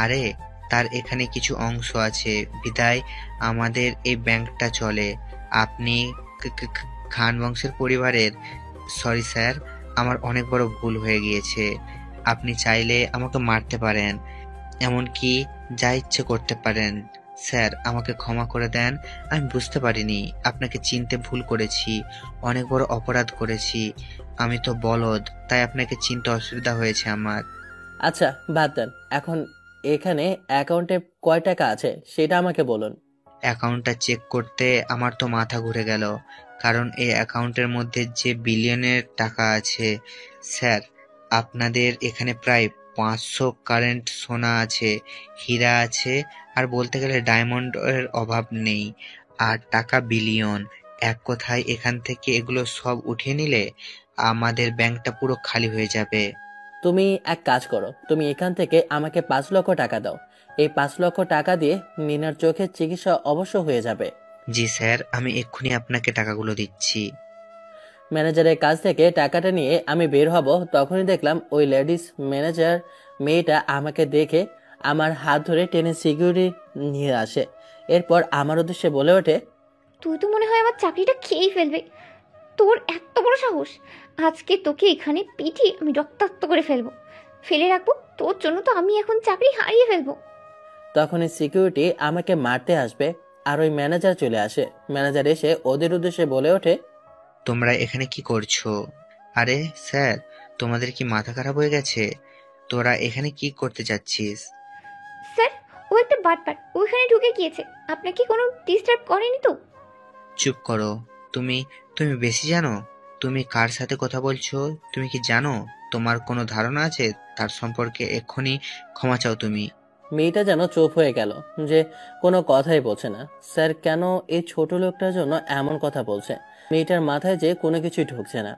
আরে তার এখানে কিছু অংশ আছে বিধায় আমাদের এই ব্যাংকটা চলে। আপনি খান বংশের পরিবারের। সরি স্যার, আমার অনেক বড় ভুল হয়ে গিয়েছে। আপনি চাইলে আমাকে মারতে পারেন, এমনকি যা ইচ্ছে করতে পারেন। স্যার, আমাকে ক্ষমা করে দেন। আমি বুঝতে পারিনি, আপনাকে চিনতে ভুল করেছি, অনেক বড় অপরাধ করেছি। আমি তো বলদ, তাই আপনাকে চিনতে অসুবিধা হয়েছে আমার। আচ্ছা বাদ দেন, এখন এখানে অ্যাকাউন্টে কয় টাকা আছে সেটা আমাকে বলুন। অ্যাকাউন্টটা চেক করতে আমার তো মাথা ঘুরে গেল, কারণ এই অ্যাকাউন্টের মধ্যে যে বিলিয়নের টাকা আছে। স্যার, আপনাদের এখানে প্রায় 500 কারেন্ট সোনা আছে, হীরা আছে, আর বলতে গেলে ডায়মন্ডের অভাব নেই, আর টাকা বিলিয়ন। এক কথায় এখান থেকে এগুলো সব উঠিয়ে নিলে আমাদের ব্যাংকটা পুরো খালি হয়ে যাবে। তুমি এক কাজ করো, তুমি এখান থেকে আমাকে 5 লক্ষ টাকা দাও। এই 5 লক্ষ টাকা দিয়ে মিনার চোখের চিকিৎসা অবশ্য হয়ে যাবে। জি স্যার, আমি এক্ষুনি আপনাকে টাকাগুলো দিচ্ছি। ম্যানেজারের কাছ থেকে টাকাটা নিয়ে আমি বের হব, তখনই দেখলাম ওই লেডিস ম্যানেজার মেয়েটা আমাকে দেখে আমার হাত ধরে টেনে সিকিউরিটি নিয়ে আসে। এরপর আমার উদ্দেশ্যে বলে ওঠে, তুই তো মনে হয় আমার চাকরিটা খেয়েই ফেলবে। তোর এত বড় সাহস! আজকে তোকে এখানে পিটিয়ে আমি রক্তাক্ত করে ফেলে রাখবো। তোর জন্য তো আমি এখন চাকরি হারিয়ে ফেলবো। তখনই সিকিউরিটি আমাকে মারতে আসবে, আর ওই ম্যানেজার চলে আসে। ম্যানেজার এসে ওদের উদ্দেশ্যে বলে ওঠে, তোমরা এখানে কি করছো? আরে স্যার, তোমাদের কি মাথা খারাপ হয়ে গেছে? তোরা এখানে কি করতে যাচ্ছিস? স্যার, ও একটা বাটপার, ওইখানে ঢুকে গিয়েছে। আপনাকে কোনো ডিস্টার্ব করেনি তো? চুপ করো। তুমি তুমি বেশি জানো? তুমি কার সাথে কথা বলছো তুমি কি জানো? তোমার কোনো ধারণা আছে তার সম্পর্কে? এক্ষুনি ক্ষমা চাও তুমি। মেয়েটা যেন চুপ হয়ে গেল, যে কোনো কথাই বলছে না। স্যার কেন এই ছোট লোকটার জন্য এমন কথা বলছে? মেয়েটার মাথায় যে কোনো কিছুই ঢুকছে না।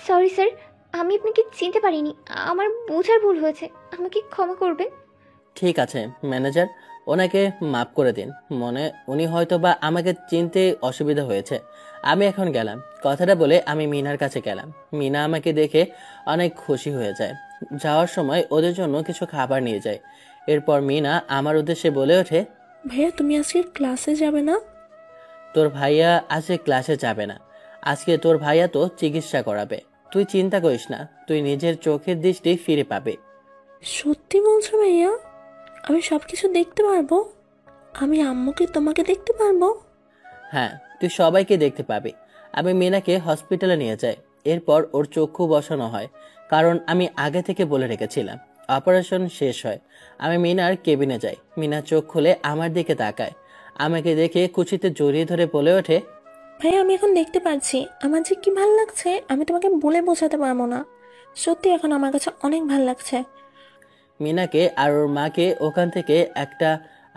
সরি স্যার, আমি আপনাকে চিনতে পারিনি। আমার বোঝার ভুল হয়েছে, আমাকে ক্ষমা করবেন। ঠিক আছে ম্যানেজার, ওনাকে মাফ করে দিন। উনি হয়তো বা আমাকে চিনতে অসুবিধা হয়েছে। আমি এখন গেলাম। কথাটা বলে আমি মিনার কাছে গেলাম। মিনা আমাকে দেখে অনেক খুশি হয়ে যায়। যাওয়ার সময় ওদের জন্য কিছু খাবার নিয়ে যায়। এরপর মিনা আমার উদ্দেশ্যে বলে ওঠে, ভাইয়া তুমি আজকে ক্লাসে যাবে না? তোর ভাইয়া আজকে ক্লাসে যাবে না। আজকে তোর ভাইয়া তো চিকিৎসা করাবে। তুই চিন্তা করিস না, তুই নিজের চোখের দৃষ্টি ফিরে পাবে। সত্যি বলছো ভাইয়া? আমি সব কিছু দেখতে পারবো? আমি আম্মুকে তোমাকে দেখতে পারবো? হ্যাঁ, তুই সবাইকে দেখতে পাবি। আমি মিনাকে হসপিটালে নিয়ে যাই। এরপর ওর চক্ষু বসানো হয়, কারণ আমি আগে থেকে বলে রেখেছিলাম। অপারেশন শেষ হয়, আমি মিনার কেবিনে যাই। মিনা চোখ খুলে আমার দিকে তাকায়, আমাকে দেখে খুশিতে জড়িয়ে ধরে বলে ওঠে, ভাই আমি এখন দেখতে পাচ্ছি আমার যে কি ভালো লাগছে, আমি তোমাকে বলে বোঝাতে পারবো না। সত্যি এখন আমার কাছে অনেক ভালো লাগছে। মিনাকে আর ওর মাকে ওখান থেকে একটা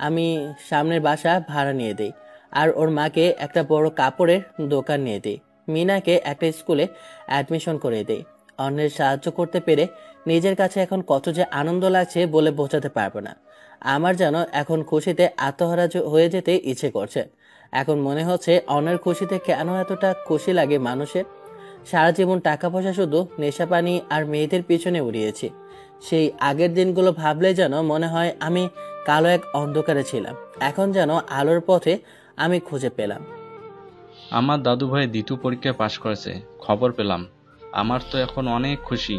আমি সামনের বাসা ভাড়া নিয়ে দিই, আর ওর মাকে একটা বড় কাপড়ের দোকান নিয়ে দিই। মিনাকে একটা স্কুলে অ্যাডমিশন করে দিই। অন্যের সাহায্য করতে পেরে নিজের কাছে এখন কত যে আনন্দ লাগছে বলে বোঝাতে পারবো না। আমার যেন এখন খুশিতে আত্মহারা হয়ে যেতে ইচ্ছে করছে। এখন মনে হচ্ছে অন্যের খুশিতে কেন এতটা খুশি লাগে মানুষের। সারা জীবন টাকা পয়সা শুধু নেশাপানি আর মেয়েদের পিছনে উড়িয়েছি। সেই আগের দিনগুলো ভাবলে যেন মনে হয় আমি কালো এক অন্ধকারে ছিলাম, এখন যেন আলোর পথে আমি খুঁজে পেলাম। আমার দাদু ভাই দ্বিতীয় পরীক্ষায় পাশ করেছে, খবর পেলাম। আমার তো এখন অনেক খুশি,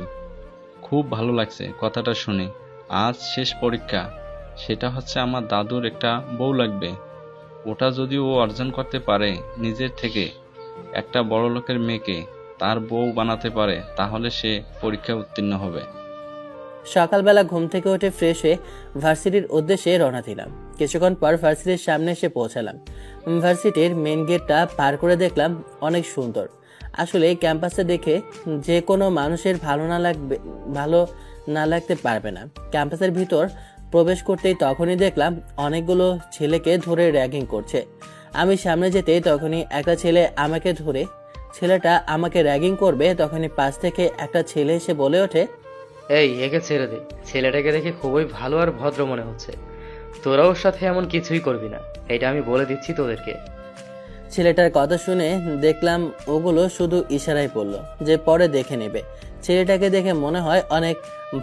খুব ভালো লাগছে কথাটা শুনে। আজ শেষ পরীক্ষা, সেটা হচ্ছে আমার দাদুর একটা বউ লাগবে। ওটা যদি ও অর্জন করতে পারে, নিজের থেকে একটা বড় লোকের মেয়েকে তার বউ বানাতে পারে, তাহলে সে পরীক্ষায় উত্তীর্ণ হবে। সকালবেলা ঘুম থেকে উঠে ফ্রেশ হয়ে ভার্সিটির উদ্দেশ্যে রওনা দিলাম। কিছুক্ষণ পর ভার্সিটির সামনে এসে পৌঁছালাম। ভার্সিটির মেন গেটটা পার করে দেখলাম অনেক সুন্দর। আসলে এই ক্যাম্পাসে দেখে যে কোনো মানুষের ভালো না লাগতে পারবে না। ক্যাম্পাসের ভিতর প্রবেশ করতেই তখনই দেখলাম অনেকগুলো ছেলেকে ধরে র্যাগিং করছে। আমি সামনে যেতেই তখনই একটা ছেলে আমাকে ধরে, ছেলেটা আমাকে র্যাগিং করবে তখনই পাশ থেকে একটা ছেলে এসে বলে ওঠে, এই একে ছেড়ে দে, ছেলেটাকে দেখে খুবই ভালো আর ভদ্র মনে হচ্ছে। তোরা ওর সাথে এমন কিছুই করবি না, এটা আমি বলে দিচ্ছি তোদেরকে। ছেলেটার কথা শুনে দেখলাম ওগুলো শুধু ইশারায় পড়লো যে পরে দেখে নেবে। ছেলেটাকে দেখে মনে হয় অনেক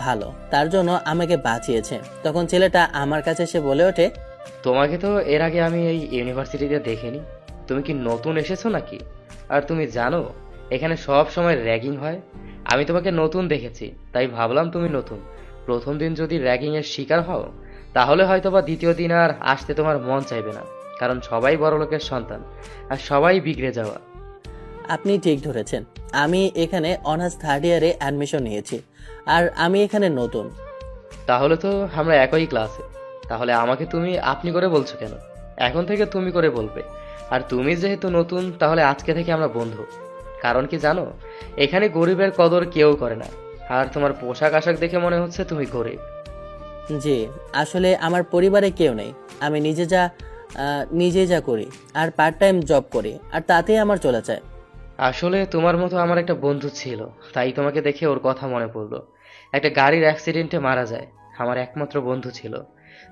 ভালো, তার জন্য আমাকে বাঁচিয়েছে। তখন ছেলেটা আমার কাছে এসে বলে ওঠে, তোমাকে তো এর আগে আমি এই ইউনিভার্সিটিতে দেখিনি, তুমি কি নতুন এসেছো নাকি? আর তুমি জানো এখানে সব সময় র্যাগিং হয়। আমি তোমাকে নতুন দেখেছি, তাই ভাবলাম তুমি নতুন। প্রথম দিন যদি র্যাগিং এর শিকার হও, তাহলে হয়তোবা দ্বিতীয় দিন আর আসতে তোমার মন চাইবে না, কারণ সবাই বড় লোকের সন্তান আর সবাই বিগড়ে যাওয়া। আপনি ঠিক ধরেছেন, আমি এখানে অনার্স থার্ড ইয়ারে অ্যাডমিশন নিয়েছি, আর আমি এখানে নতুন। তাহলে তো আমরা একই ক্লাসে, তাহলে আমাকে তুমি আপনি করে বলছো কেন? এখন থেকে তুমি করে বলবে। আর তুমি যেহেতু নতুন, তাহলে আজকে থেকে আমরা বন্ধু। কারণ কি জানো, এখানে গরিবের কদর কেউ করে না। আর তোমার পোশাক আশাক দেখে মনে হচ্ছে তুমি গরিব। জি, আসলে আমার পরিবারে কেউ নেই। আমি নিজেই যা করি আর পার্ট টাইম জব করি, আর তাতেই আমার চলে যায়। আসলে তোমার মতো আমার একটা বন্ধু ছিল, তাই তোমাকে দেখে ওর কথা মনে পড়লো। একটা গাড়ির অ্যাক্সিডেন্টে মারা যায়, আমার একমাত্র বন্ধু ছিল।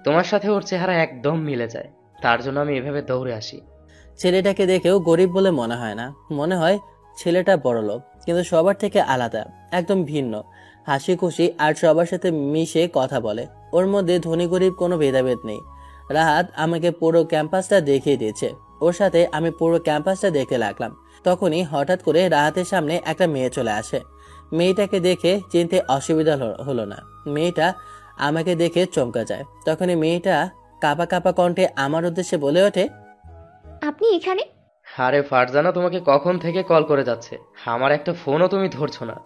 তোমার সাথে ওর চেহারা একদম মিলে যায়, তার জন্য আমি এভাবে দৌড়ে আসি। ছেলেটাকে দেখেও গরিব বলে মনে হয় না, মনে হয় ছেলেটা বড়লোক, কিন্তু সবার থেকে আলাদা, একদম ভিন্ন। হাসি খুশি আর সবার সাথে মিশে কথা বলে। ওর মধ্যে ধনী গরিব কোনো ভেদাভেদ নেই। রাহাত আমাকে পুরো ক্যাম্পাসটা দেখিয়ে দিয়েছে, ওর সাথে আমি পুরো ক্যাম্পাসটা দেখতে লাগলাম। তখনই হঠাৎ করে রাহাতের সামনে একটা মেয়ে চলে আসে। মেয়েটাকে দেখে চিনতে অসুবিধা হলো না। মেয়েটা আমাকে দেখে চমকে যায়। তখনই মেয়েটা কাঁপা কাঁপা কণ্ঠে আমার উদ্দেশ্যে বলে ওঠে, আপনি এখানে? আরে ফারজানা, তোমাকে কখন থেকে কল করে যাচ্ছে, আমার একটা ফোনও তুমি ধরছো না।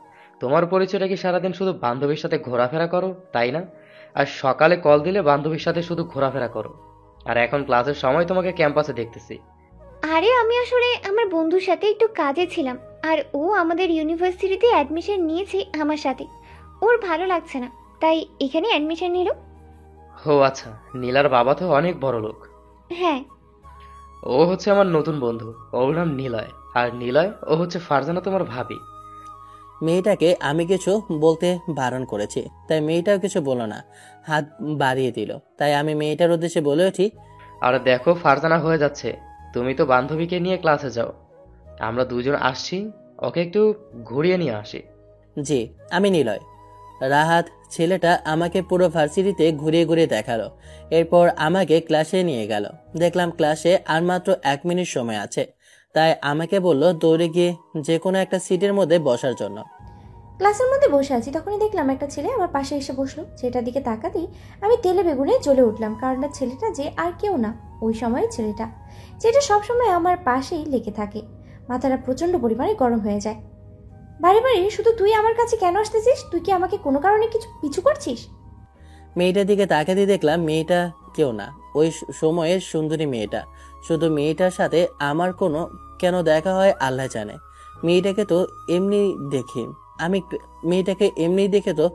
তোমার পরিচয়টা কি সারাদিন শুধু বান্ধবীর সাথে ঘোরাফেরা করো, তাই না? আর সকালে কল দিলে বান্ধবীর সাথে শুধু ঘোরাফেরা করো, আর এখন ক্লাসের সময় তোমাকে ক্যাম্পাসে দেখতেছি। আরে আমি আসলে আমার বন্ধুর সাথে একটু কাজে ছিলাম, আর ও আমাদের ইউনিভার্সিটিতে অ্যাডমিশন নিয়েছে আমার সাথে। ওর ভালো লাগছে না, তাই এখানে অ্যাডমিশন নিল। ও আচ্ছা, নীলার বাবা তো অনেক বড় লোক। হ্যাঁ। ও হচ্ছে আমার নতুন বন্ধু, ওর নাম নিলয়। আর নিলয়, ও হচ্ছে ফারজানা তোমার ভাবি। মেয়েটাকে আমি কিছু বলতে বারণ করেছি, তাই মেয়েটাও কিছু বলল না, হাত বাড়িয়ে দিল। তাই আমি মেয়েটার উদ্দেশ্যে বলে উঠি, আর দেখো ফারজানা, হয়ে যাচ্ছে। তুমি তো বান্ধবীকে নিয়ে ক্লাসে যাও, আমরা দুজন আসছি, ওকে একটু ঘুরিয়ে নিয়ে আসি। জি, আমি নিলয়। রাহাত ছেলেটা আমাকে পুরো ভার্সিটিতে ঘুরিয়ে ঘুরিয়ে দেখালো। এরপর আমাকে ক্লাসে নিয়ে গেল। দেখলাম ক্লাসে আর মাত্র 1 মিনিট সময় আছে, তাই আমাকে বলল দৌড়ে গিয়ে যে কোনো একটা সিটের মধ্যে বসার জন্য। ক্লাসের মধ্যে বসে আছি, তখনই দেখলাম একটা ছেলে আমার পাশে এসে বসলো। ছেলেটার দিকে তাকাতেই আমি তেলে বেগুনে জ্বলে উঠলাম, কারণ না ছেলেটা যে আর কেউ না, ওই সময়ের ছেলেটা, যেটা সবসময় আমার পাশেই লেগে থাকে। মাথাটা প্রচণ্ড পরিমাণে গরম হয়ে যায়। বারে বারে শুধু তুই আমার কাছে কেন আসতেছিস? তুই কি আমাকে কোনো কারণে কিছু পিছু করছিস? মেয়েটার দিকে তাকাতে দেখলাম মেয়েটা কেউ না, ওই সময়ের সুন্দরী মেয়েটা। শুধু মেয়েটার সাথে আমার কোনো কেন দেখা হয় আল্লাহ জানে। মেয়েটাকে তো এমনি দেখি আমি মেয়েটাকে এমনি দেখে তো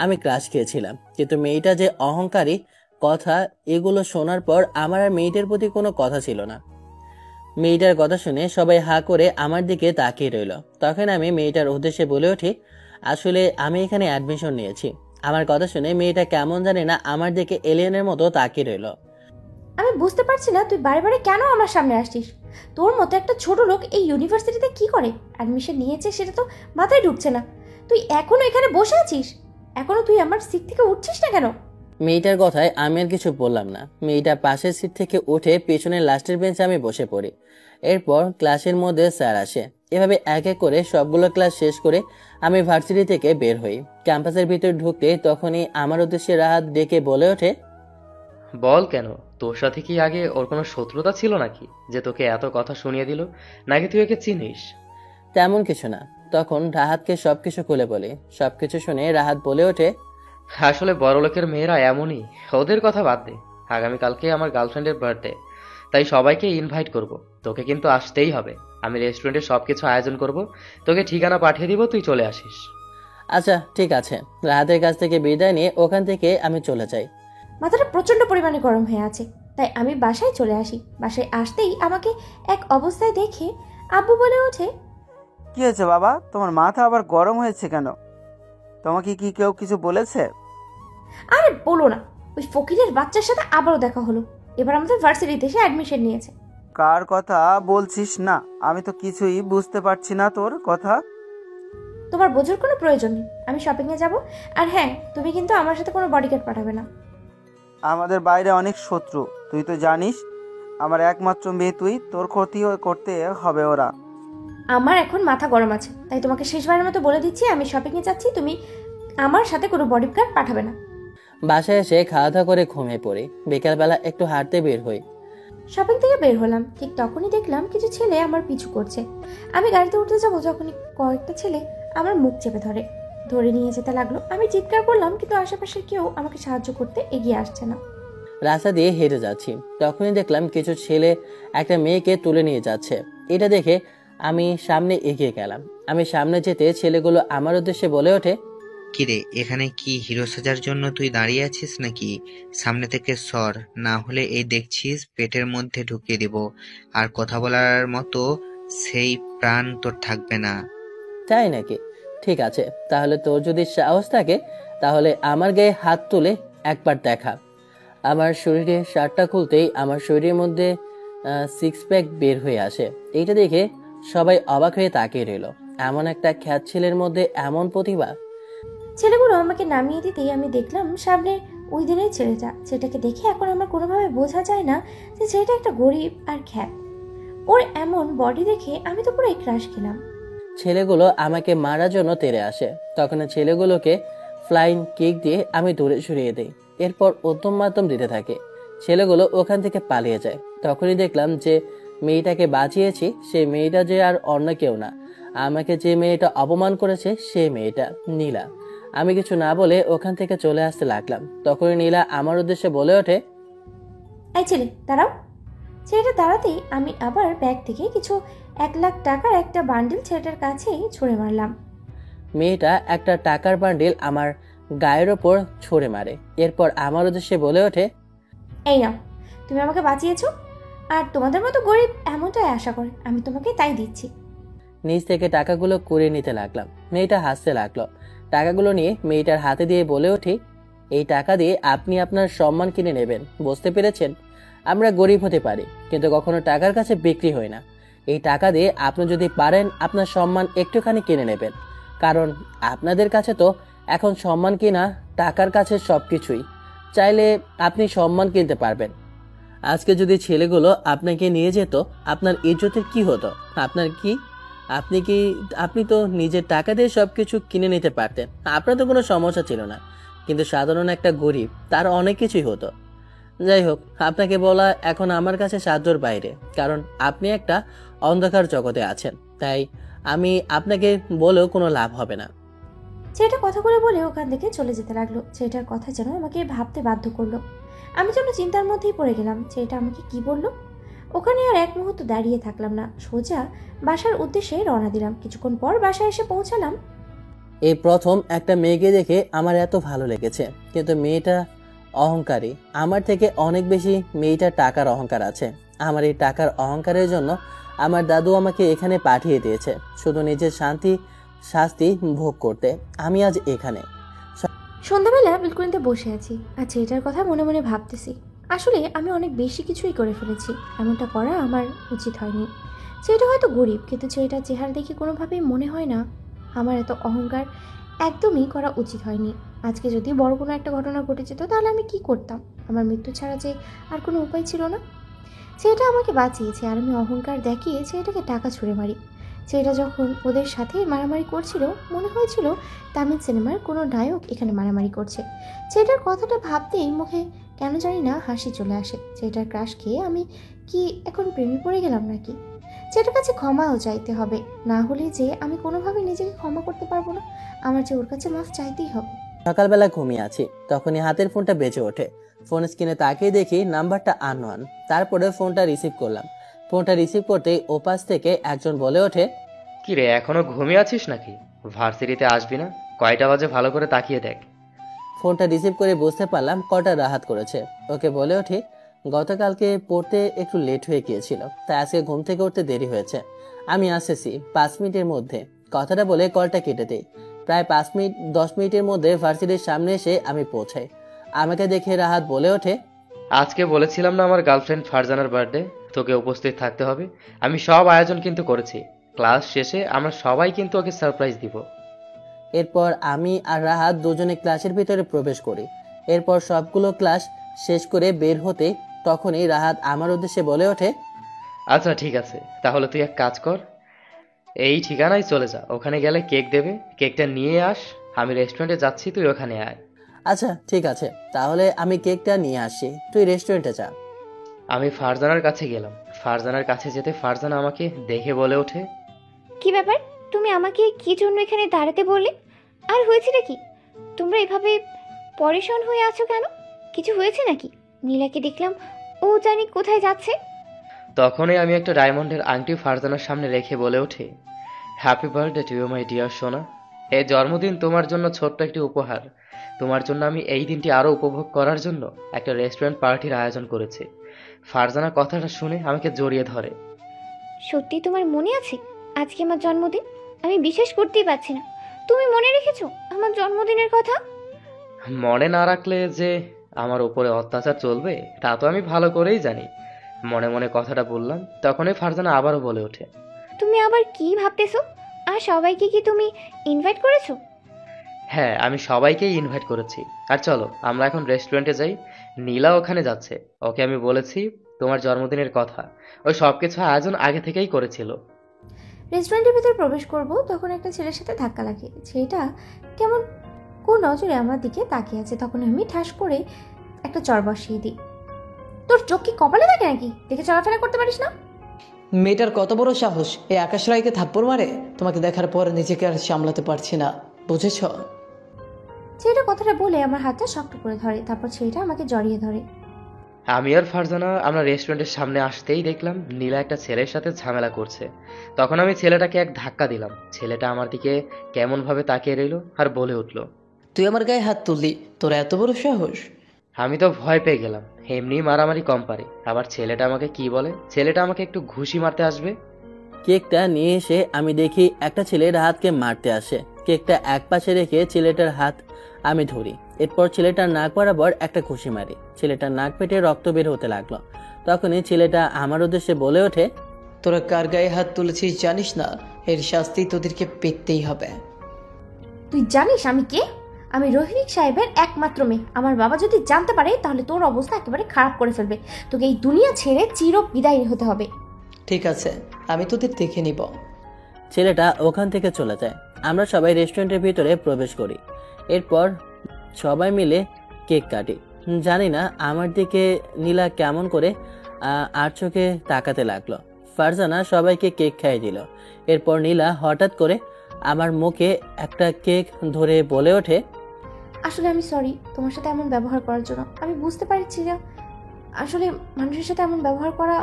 আমি ক্রাশ খেয়েছিলাম, কিন্তু মেয়েটা যে অহংকারী কথা, এগুলো শোনার পর আমার আর মেয়েটার প্রতি কোনো কথা ছিল না। মেয়েটার কথা শুনে সবাই হা করে আমার দিকে তাকিয়ে রইল। তখন আমি মেয়েটার উদ্দেশ্যে বলে উঠি, আসলে আমি এখানে অ্যাডমিশন নিয়েছি। আমার কথা শুনে মেয়েটা কেমন জানে না আমার দিকে এলিয়েনের মতো তাকিয়ে রইল। আমি বুঝতে পারছি না তুই বারে বারে কেন আমার সামনে আসছিস। তোর মতো একটা ছোট লোক এই ইউনিভার্সিটিতে কি করে? অ্যাডমিশন নিয়েছে সেটা তো মাথায় ঢুকছে না। তুই এখনো এখানে বসে আছিস? এখনো তুই আমার সিট থেকে উঠছিস না কেন? মেয়েটার কথায় আমি আর কিছু বললাম না। মেয়েটা পাশের সিট থেকে উঠে পেছনের লাস্টের বেঞ্চে আমি বসে পড়ি। এরপর ক্লাসের মধ্যে স্যার আসে। এভাবে এক এক করে সবগুলো ক্লাস শেষ করে আমি ভার্সিটি থেকে বের হই। ক্যাম্পাসের ভিতরে ঢুকতে তখনই আমার উদ্দেশ্যে রাহাত ডেকে বলে ওঠে, বল কেন, তোর সাথে কি আগে ওর কোনো শত্রুতা ছিল নাকি যে তোকে এত কথা শুনিয়ে দিল, নাকি তুই ওকে চিনিস? তেমন কিছু না। তখন রাহাতকে সবকিছু খুলে বলি। সবকিছু শুনে রাহাত বলে ওঠে, আসলে বড়লোকের মেয়েরা এমনই, ওদের কথা বাদ দে। আগামীকালকে আমার গার্লফ্রেন্ডের বার্থডে, তাই সবাইকে ইনভাইট করব। তোকে কিন্তু আসতেই হবে। আমি রেস্টুরেন্টে সবকিছু আয়োজন করব, তোকে ঠিকানা পাঠিয়ে দিব, তুই চলে আসিস। আচ্ছা ঠিক আছে। রাহাতের কাছ থেকে বিদায় নিয়ে ওখান থেকে আমি চলে যাই। মাথাটা প্রচণ্ড পরিমাণে গরম হয়ে আছে, তাই আমি বাসায় চলে আসি। বাসায় আসতেই আমাকে এক অবস্থায় দেখে আব্বু বলে ওঠে, কি হয়েছে বাবা, তোমার মাথা আবার গরম হয়েছে কেন? তোমাকে কি কেউ কিছু বলেছে? আরে বলো না, ওই ফকিরের বাচ্চার সাথে আবারও দেখা হলো। এবার আমাদের ভার্সিটিতে এসে অ্যাডমিশন নিয়েছে। কার কথা বলছিস? না, আমি তো কিছুই বুঝতে পারছি না তোর কথা। তোমার বোঝার কোনো প্রয়োজন নেই। আমি শপিংয়ে যাব। আর হ্যাঁ, তুমি কিন্তু আমার সাথে কোনো বডিগার্ড পাঠাবে না। আমাদের বাইরে অনেক শত্রু, তুই তো জানিস। আমার একমাত্র মেয়ে তুই, তোর ক্ষতি করতে হবে ওরা। আমার এখন মাথা গরম আছে, তাই তোমাকে শেষবারের মতো বলে দিচ্ছি, আমি শপিংয়ে যাচ্ছি। তুমি আমার সাথে কোনো বডিগার্ড পাঠাবে না। বাসায় এসে খাওয়া দাওয়া করে ঘুমিয়ে পড়ি। বিকালবেলা একটু হাঁটতে বের হই। শপিং থেকে বের হলাম, ঠিক তখনই দেখলাম কিছু ছেলে আমার পিছু করছে। আমি গাড়িতে উঠতে যাবো, যখনই কয়েকটা ছেলে আমার মুখ চেপে ধরে নিয়ে যেতে লাগলো। আমি চিৎকার করলাম, কিন্তু আশেপাশের কেউ আমাকে সাহায্য করতে এগিয়ে আসছে না। রাস্তা দিয়ে হেঁটে যাচ্ছি, তখনই দেখলাম কিছু ছেলে একটা মেয়েকে তুলে নিয়ে যাচ্ছে। এটা দেখে আমি সামনে এগিয়ে গেলাম। আমি সামনে যেতে ছেলেগুলো আমার উদ্দেশ্যে বলে ওঠে, কিরে, এখানে কি হিরো সাজার জন্য তুই দাঁড়িয়ে আছিস নাকি? সামনে থেকে সর, না হলে এই দেখছিস পেটের মধ্যে ঢুকিয়ে দিব। আর কথা বলার মতো সেই প্রাণ তোর থাকবে না। তাই নাকি? ঠিক আছে, তাহলে তোর যদি সাহস থাকে তাহলে আমার গায়ে হাত তুলে একবার দেখা। আমার শরীরে শার্টটা খুলতেই আমার শরীরের মধ্যে সিক্স প্যাক বের হয়ে আসে। এইটা দেখে সবাই অবাক হয়ে তাকিয়ে রইল। এমন একটা খ্যাত ছেলের মধ্যে এমন প্রতিভা। ছেলেগুলো আমাকে নামিয়ে দিতেই আমি দেখলাম সামনে ওই দিনের ছেলেটা। সেটাকে দেখে এখন আমার কোনোভাবে বোঝা যায় না যে ছেলেটা একটা গরিব আর খ্যাত। ওর এমন বডি দেখে আমি তো পুরো ক্রাশ খেলাম। ছেলেগুলো আমাকে মারার জন্য তেড়ে আসে। তখন ছেলেগুলোকে ফ্লাইং কিক দিয়ে আমি দূরে সরিয়ে দিই। এরপর উত্তম মাধ্যম দিতে থাকে। ছেলেগুলো ওখান থেকে পালিয়ে যায়। তখনই দেখলাম যে মেয়েটাকে বাঁচিয়েছি সেই মেয়েটা যে আর অন্য কেউ না, আমাকে যে মেয়েটা অপমান করেছে সেই মেয়েটা নীলা। আমি কিছু না বলে ওখান থেকে চলে আসতে লাগলাম। তখনই নীলা আমার উদ্দেশ্যে বলে ওঠে, এই ছেলে দাঁড়াও। ছেলেটা দাঁড়াতেই আমি আবার ব্যাগ থেকে কিছু 1,00,000 টাকার একটা বান্ডিল ছেলেটার কাছে ছুঁড়ে মারলাম। মেয়েটা একটা টাকার বান্ডিল আমার গায়ের ওপর ছুঁড়ে মারে। এরপর আমার উদ্দেশ্যে বলে ওঠে, এই নাও, তুমি আমাকে বাঁচিয়েছো, আর তোমাদের মতো গরিব এমনটাই আশা করে, আমি তোমাকে তাই দিচ্ছি। নিচ থেকে টাকাগুলো কুড়িয়ে নিতে লাগলাম। মেয়েটা হাসতে লাগলো। টাকাগুলো নিয়ে মেয়েটার হাতে দিয়ে বলে উঠি, এই টাকা দিয়ে আপনি আপনার সম্মান কিনে নেবেন, বুঝতে পেরেছেন? আমরা গরিব হতে পারি, কিন্তু কখনো টাকার কাছে বিক্রি হই না। এই টাকা দিয়ে আপনি যদি পারেন আপনার সম্মান একটুখানি কিনে নেবেন, কারণ আপনাদের কাছে তো এখন সম্মান কিনা টাকার কাছে সবকিছুই। চাইলে আপনি সম্মান কিনতে পারবেন। আজকে যদি ছেলেগুলো আপনাকে নিয়ে যেত, আপনার ইজ্জতের কি হতো? আপনি তো নিজের টাকা দিয়ে সবকিছু কিনে নিতে পারতেন, আপনার তো কোনো সমস্যা ছিল না। কিন্তু সাধারণ একটা গরিব, তার অনেক কিছুই হতো। যাই হোক, আপনাকে বলা এখন আমার কাছে সাধ্যর বাইরে, কারণ আপনি একটা অন্ধকার জগতে আছেন, তাই আমি আপনাকে বলেও কোনো লাভ হবে না। ছেলেটা কথাগুলো বলে ওখান থেকে চলে যেতে লাগলো। ছেলেটার কথা যেন আমাকে ভাবতে বাধ্য করলো। আমি যেন চিন্তার মধ্যেই পড়ে গেলাম। ছেলেটা আমাকে কি বললো? ওখানে আর এক মুহূর্ত দাঁড়িয়ে থাকলাম না, সোজা বাসার উদ্দেশ্যে রওনা দিলাম। কিছুক্ষণ পর বাসায় এসে পৌঁছালাম। এই প্রথম একটা মেয়েকে দেখে আমার এত ভালো লেগেছে, কিন্তু মেয়েটা অহংকারী। আমার থেকে অনেক বেশি মেয়েটার টাকার অহংকার আছে। আমার এই টাকার অহংকারের জন্য আমার দাদু আমাকে এখানে পাঠিয়ে দিয়েছে, শুধু নিজের শাস্তি ভোগ করতে। আমি আজ এখানে সন্ধ্যাবেলা বিলকুনিতে বসে আছি আর ছেলেটার কথা মনে মনে ভাবতেছি। আসলে আমি অনেক বেশি কিছুই করে ফেলেছি। এমনটা করা আমার উচিত হয়নি। ছেলেটা হয়তো গরিব, কিন্তু ছেলেটার চেহারা দেখে কোনোভাবেই মনে হয় না আমার এত অহংকার একদমই করা উচিত হয়নি। আজকে যদি বড় কোনো একটা ঘটনা ঘটে যেত তাহলে আমি কি করতাম? আমার মৃত্যু ছাড়া যে আর কোনো উপায় ছিল না। ছেলেটা আমাকে বাঁচিয়েছে আর আমি অহংকার দেখিয়ে ছেলেটাকে টাকা ছুঁড়ে মারি। ছেলেটা যখন ওদের সাথে মারামারি করছিল, মনে হয়েছিল তামিল সিনেমার কোনো নায়ক এখানে মারামারি করছে। ছেলেটার কথাটা ভাবতেই মুখে কেন জানি না হাসি চলে আসে। ছেলেটার ক্রাশ খেয়ে আমি কি এখন প্রেমে পড়ে গেলাম নাকি? ছেলেটার কাছে ক্ষমাও চাইতে হবে, না হলে যে আমি কোনোভাবে নিজেকে ক্ষমা করতে পারবো না। আমার যে ওর কাছে মাফ চাইতেই হবে। সকালবেলা ঘুমিয়ে আছি, তখনই হাতের ফোনটা বেজে ওঠে। ফোন স্ক্রিনে তাকিয়ে দেখি নাম্বারটা আননোয়ান। তারপরে ফোনটা রিসিভ করলাম। ফোনটা রিসিভ করতেই ওপাশ থেকে একজন বলে ওঠে, কি রে, এখনো ঘুমিয়ে আছিস নাকি? ভার্সিটিতে আসবি না? কয়টা বাজে ভালো করে তাকিয়ে দেখ। ফোনটা রিসিভ করে বুঝতে পারলাম কটা রাহাত করেছে। ওকে বলে ওঠে, গতকালকে পড়তে একটু লেট হয়ে গিয়েছিল, তাই আজকে ঘুম থেকে উঠতে দেরি হয়েছে। আমি আসতেছি 5 মিনিটের মধ্যে। কথাটা বলে কলটা কেটে দেই। প্রায় 10 মিনিটের মধ্যে ভার্সিটির সামনে এসে আমি পৌঁছাই। আমাকে দেখে রাহাত বলে ওঠে, আজকে বলেছিলাম না আমার গার্লফ্রেন্ড ফারজানার বার্থডে, তোকে উপস্থিত থাকতে হবে। আমি সব আয়োজন কিন্তু করেছি। ক্লাস শেষে আমরা সবাই কিন্তু ওকে সারপ্রাইজ দিব। এরপর আমি আর রাহাত দুজনে ক্লাসের ভিতরে প্রবেশ করি। এরপর সবগুলো ক্লাস শেষ করে বের হতে তখনই রাহাত আমার উদ্দেশ্যে বলে ওঠে, আচ্ছা ঠিক আছে, তাহলে তুই এক কাজ কর, এই ঠিকানায় চলে যা। ওখানে গেলে কেক দেবে, কেকটা নিয়ে আস। আমি রেস্টুরেন্টে যাচ্ছি, তুই ওখানে আয়। আচ্ছা ঠিক আছে, তাহলে আমি কেকটা নিয়ে আসি, তুই রেস্টুরেন্টে যা। আমি ফারজানার কাছে গেলাম। ফারজানার কাছে যেতে ফারজানা আমাকে দেখে বলে ওঠে, কি ব্যাপার, তুমি আমাকে কি জন্য এখানে দাঁড়াতে বললে? আর হয়েছেটা কি? তোমরা এভাবে পরেশান হয়ে আছো কেন? কিছু হয়েছে নাকি? নীলাকে দেখলাম ও জানি কোথায় যাচ্ছে। তখনই আমি একটা ডায়মন্ডের আংটি ফারজানার সামনে রেখে বলে ওঠে, happy birthday to you my dear সোনা। এই জন্মদিন তোমার জন্য ছোট্ট একটি উপহার। তোমার জন্য আমি এই দিনটি আরও উপভোগ করার জন্য একটা রেস্টুরেন্ট পার্টির আয়োজন করেছি। ফারজানা কথাটা শুনে আমাকে জড়িয়ে ধরে। সত্যি তোমার মনে আছে আজকে আমার জন্মদিন? আমি বিশ্বাস করতেই পারছি না। তুমি মনে রেখেছো আমার জন্মদিনের কথা? মনে না রাখলে যে আমার উপরে অত্যাচার চলবে তা তো আমি ভালো করেই জানি। মনে মনে কথাটা বললাম। তখনই ফারজানা আবারও বলে ওঠে, তুমি আবার কি ভাবতেছো? আর সবাইকে কি তুমি ইনভাইট করেছো? হ্যাঁ, আমি সবাইকেই ইনভাইট করেছি। আর চলো আমরা এখন রেস্টুরেন্টে যাই। নীলা ওখানে যাচ্ছে। ওকে আমি বলেছি তোমার জন্মদিনের কথা। ওই সব কিছু আয়োজন আগে থেকেই করেছিল। রেস্টুরেন্টের ভিতরে প্রবেশ করব, তখন একটা ছেলের সাথে ধাক্কা লাগে। ছেলেটা কেমন কোন নজরে আমার দিকে তাকিয়ে আছে। তখন আমি ঠাস করে একটা চর বসিয়ে দিই। তোর চোখ কি কপালে থাকে নাকি? দেখে চলাফেরা করতে পারিস না? মেয়েটার কত বড় সাহস, এই আকাশ রায়কে থাপ্পড় মারে! তোমাকে দেখার পর নিজেকে আর সামলাতে পারছি না, বুঝেছ? ছেলেটা কথাটা বলে আমার হাতটা শক্ত করে ধরে, তারপর ছেলেটা আমাকে জড়িয়ে ধরে। আমি আর ফারজানা আমরা রেস্টুরেন্টের সামনে আসতেই দেখলাম নীলা একটা ছেলের সাথে ঝামেলা করছে। তখন আমি ছেলেটাকে এক ধাক্কা দিলাম। ছেলেটা আমার দিকে কেমনভাবে তাকিয়ে রইল আর বলে উঠল, তুই আমার গায়ে হাত তুললি, তোর এত বড় সাহস! আমি তো ভয় পেয়ে গেলাম। এমনি মারামারি কম পারি, আবার ছেলেটা আমাকে কি বলে? ছেলেটা আমাকে একটু ঘুষি মারতে আসবে। কেকটা নিয়ে এসে আমি দেখি একটা ছেলে রাহাতকে মারতে আসে। কেকটা এক পাশে রেখে ছেলেটার হাত আমি ধরি। এরপর ছেলেটার নাক বরাবর একটা ঘুষি মারি। ছেলেটার নাক পেটে রক্ত বের হতে লাগলো। তখনই ছেলেটা আমার উদ্দেশ্যে বলে ওঠে, তোরা কার গায়ে হাত তুলেছিস জানিস না? এর শাস্তি তোদেরকে পেতেই হবে। তুই জানিস আমি কে? আমি রোহিণী সাহেবের একমাত্র মেয়ে। আমার বাবা যদি জানতে পারে তাহলে তোর অবস্থা একেবারে খারাপ করে ফেলবে। তোকে এই দুনিয়া ছেড়ে চির বিদায় হতে হবে। ঠিক আছে, আমি তোদের দেখে নিব। ছেলেটা ওখান থেকে চলে যায়। আমরা সবাই রেস্টুরেন্টের ভিতরে প্রবেশ করি। এরপর সবাই মিলে কেক কাটি। জানি না আমার দিকে নীলা কেমন করে আর চোখে তাকাতে লাগলো। ফারজানা সবাইকে কেক খাইয়ে দিল। এরপর নীলা হঠাৎ করে আমার মুখে একটা কেক ধরে বলে ওঠে, আসলে আমি সরি তোমার সাথে এমন ব্যবহার করার জন্য। আমি বুঝতে পারছি না আসলে মানুষের সাথে এমন ব্যবহার করা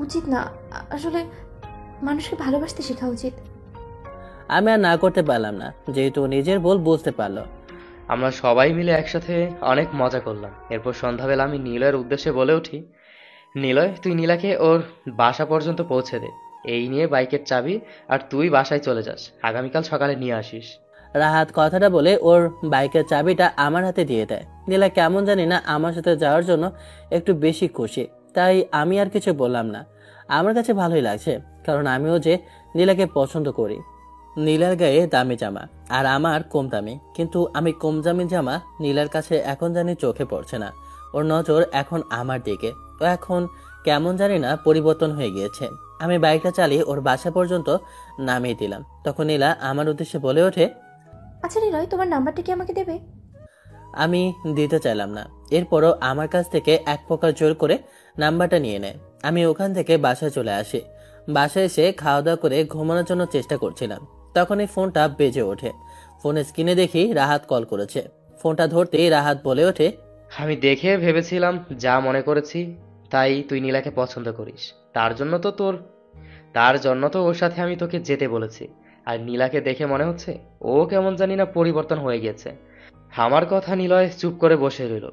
উচিত না। আসলে মানুষকে ভালোবাসতে শেখা উচিত। আমি আর না করতে পারলাম না, যেহেতু নিজের ভুল বুঝতে পারলো। আমরা সবাই মিলে একসাথে অনেক মজা করলাম। এরপর সন্ধ্যাবেলা আমি নিলয়ের উদ্দেশ্যে বলে উঠি, নিলয় তুই নীলাকে ওর বাসা পর্যন্ত পৌঁছে দে, এই নিয়ে বাইকের চাবি, আর তুই বাসায় চলে যাস, আগামীকাল সকালে নিয়ে আসিস। রাহাত কথাটা বলে ওর বাইকের চাবিটা আমার হাতে দিয়ে দেয়। নীলা কেমন জানি না আমার সাথে যাওয়ার জন্য একটু বেশি খুশি, তাই আমি আর কিছু বললাম না। আমার কাছে ভালোই লাগছে, কারণ আমিও যে নীলাকে পছন্দ করি। নীলার গায়ে দামি জামা আর আমার কম দামি, কিন্তু আমি কম দামি জামা নীলার কাছে এখন জানি চোখে পড়ছে না। ওর নজর এখন আমার দিকে। ও এখন কেমন জানি না পরিবর্তন হয়ে গিয়েছে। আমি বাইকটা চালিয়ে ওর বাসা পর্যন্ত নামিয়ে দিলাম। তখন নীলা আমার উদ্দেশ্যে বলে ওঠে, আচ্ছা নিলয়, তোমার নাম্বারটা কি আমাকে দেবে? আমি দিতে চাইলাম না। এরপরও আমার কাছ থেকে এক প্রকার জোর করে নাম্বারটা নিয়ে নেয়। আমি ওখান থেকে বাসায় চলে আসি। বাসায় এসে খাওয়া দাওয়া করে ঘুমানোর জন্য চেষ্টা করছিলাম, তখনই ফোনটা বেজে ওঠে। ফোনের স্ক্রিনে দেখি রাহাত কল করেছে। ফোনটা ধরতেই রাহাত বলে ওঠে, আমি দেখে ভেবেছিলাম যা মনে করেছি তাই, তুই নীলাকে পছন্দ করিস, তার জন্য তো ওর সাথে আমি তোকে যেতে বলেছি। আর নীলাকে দেখে মনে হচ্ছে ও কেমন জানি না পরিবর্তন হয়ে গেছে। আমার কথা নিলয় চুপ করে বসে রইল,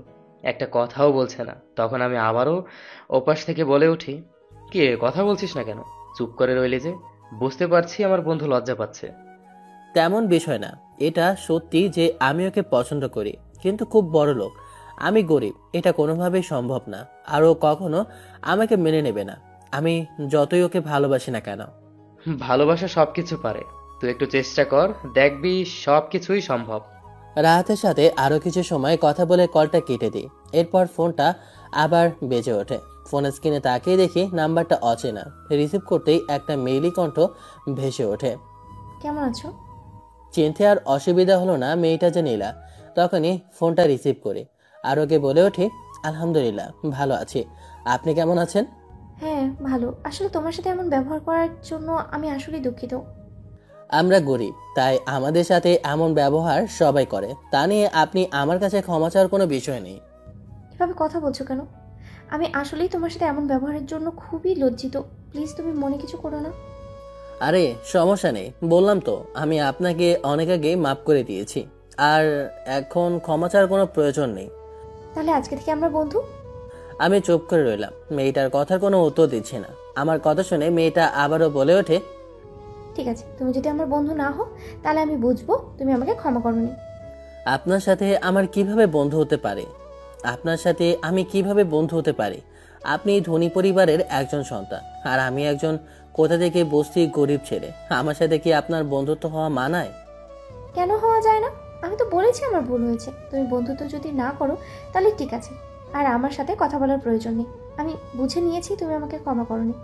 একটা কথাও বলছে না। তখন আমি আবারও ওপাশ থেকে বলে উঠি, কি রে, কথা বলছিস না কেন? চুপ করে রইলি যে? বুঝতে পারছি আমার বন্ধু লজ্জা পাচ্ছে। তেমন বিষয় না, এটা সত্যি যে আমি ওকে পছন্দ করি, কিন্তু খুব বড় লোক, আমি গরিব, এটা কোনোভাবেই সম্ভব না। আর ও কখনো আমাকে মেনে নেবে না, আমি যতই ওকে ভালোবাসি না কেন। ভালোবাসা সবকিছু পারে, তুই একটু চেষ্টা কর, দেখবি সবকিছুই সম্ভব। রাহাতের সাথে আরো কিছু সময় কথা বলে কলটা কেটে দিই। এরপর ফোনটা আবার বেজে ওঠে। ফোনের স্ক্রিনে তাকিয়ে দেখি নাম্বারটা অচেনা। রিসিভ করতেই একটা মেইলি কণ্ঠ ভেসে ওঠে, কেমন আছো? চিনতে আর অসুবিধা হলো না মেয়েটা যে নীলা। তখনই ফোনটা রিসিভ করি আর ওকে বলে ওঠি, আলহামদুলিল্লাহ ভালো আছি, আপনি কেমন আছেন? হ্যাঁ ভালো। আসলে তোমার সাথে এমন ব্যবহার করার জন্য আমি আসলেই দুঃখিত। আমরা গরিব, তাই আমাদের সাথে এমন ব্যবহার সবাই করে, তা নিয়ে আপনি আমার কাছে ক্ষমা চাওয়ার কোনো বিষয় নেই। এভাবে কথা বলছো কেন? আমি আসলেই তোমার সাথে এমন ব্যবহারের জন্য খুবই লজ্জিত। প্লিজ তুমি মনে কিছু করো না। আরে সমস্যা নেই, বললাম তো আমি আপনাকে অনেক আগে মাফ করে দিয়েছি, আর এখন ক্ষমা চাওয়ার কোনো প্রয়োজন নেই। তাহলে আজকে থেকে আমরা বন্ধু? আমি চুপ করে রইলাম, মেয়েটার কথার কোনো উত্তর দিচ্ছে না। আমার কথা শুনে মেয়েটা আবারও বলে ওঠে, ঠিক আছে, তুমি যদি আমার বন্ধু না হও তাহলে আমি বুঝবো তুমি আমাকে ক্ষমা করোনি। আপনার সাথে আমার কিভাবে বন্ধু হতে পারে? আপনার সাথে আমি কিভাবে বন্ধু হতে পারি? আপনি ধনী পরিবারের একজন সন্তান, আর আমি একজন কোথা থেকে বস্তি গরিব ছেলে। আমার সাথে কি আপনার বন্ধুত্ব হওয়া মানায়? কেন হওয়া যায় না? আমি তো বলেছি আমার ভুল হয়েছে। তুমি বন্ধুত্ব যদি না করো তাহলে ঠিক আছে, আর আমার সাথে কথা বলার প্রয়োজন নেই। আমি বুঝে নিয়েছি তুমি আমাকে ক্ষমা করোনি।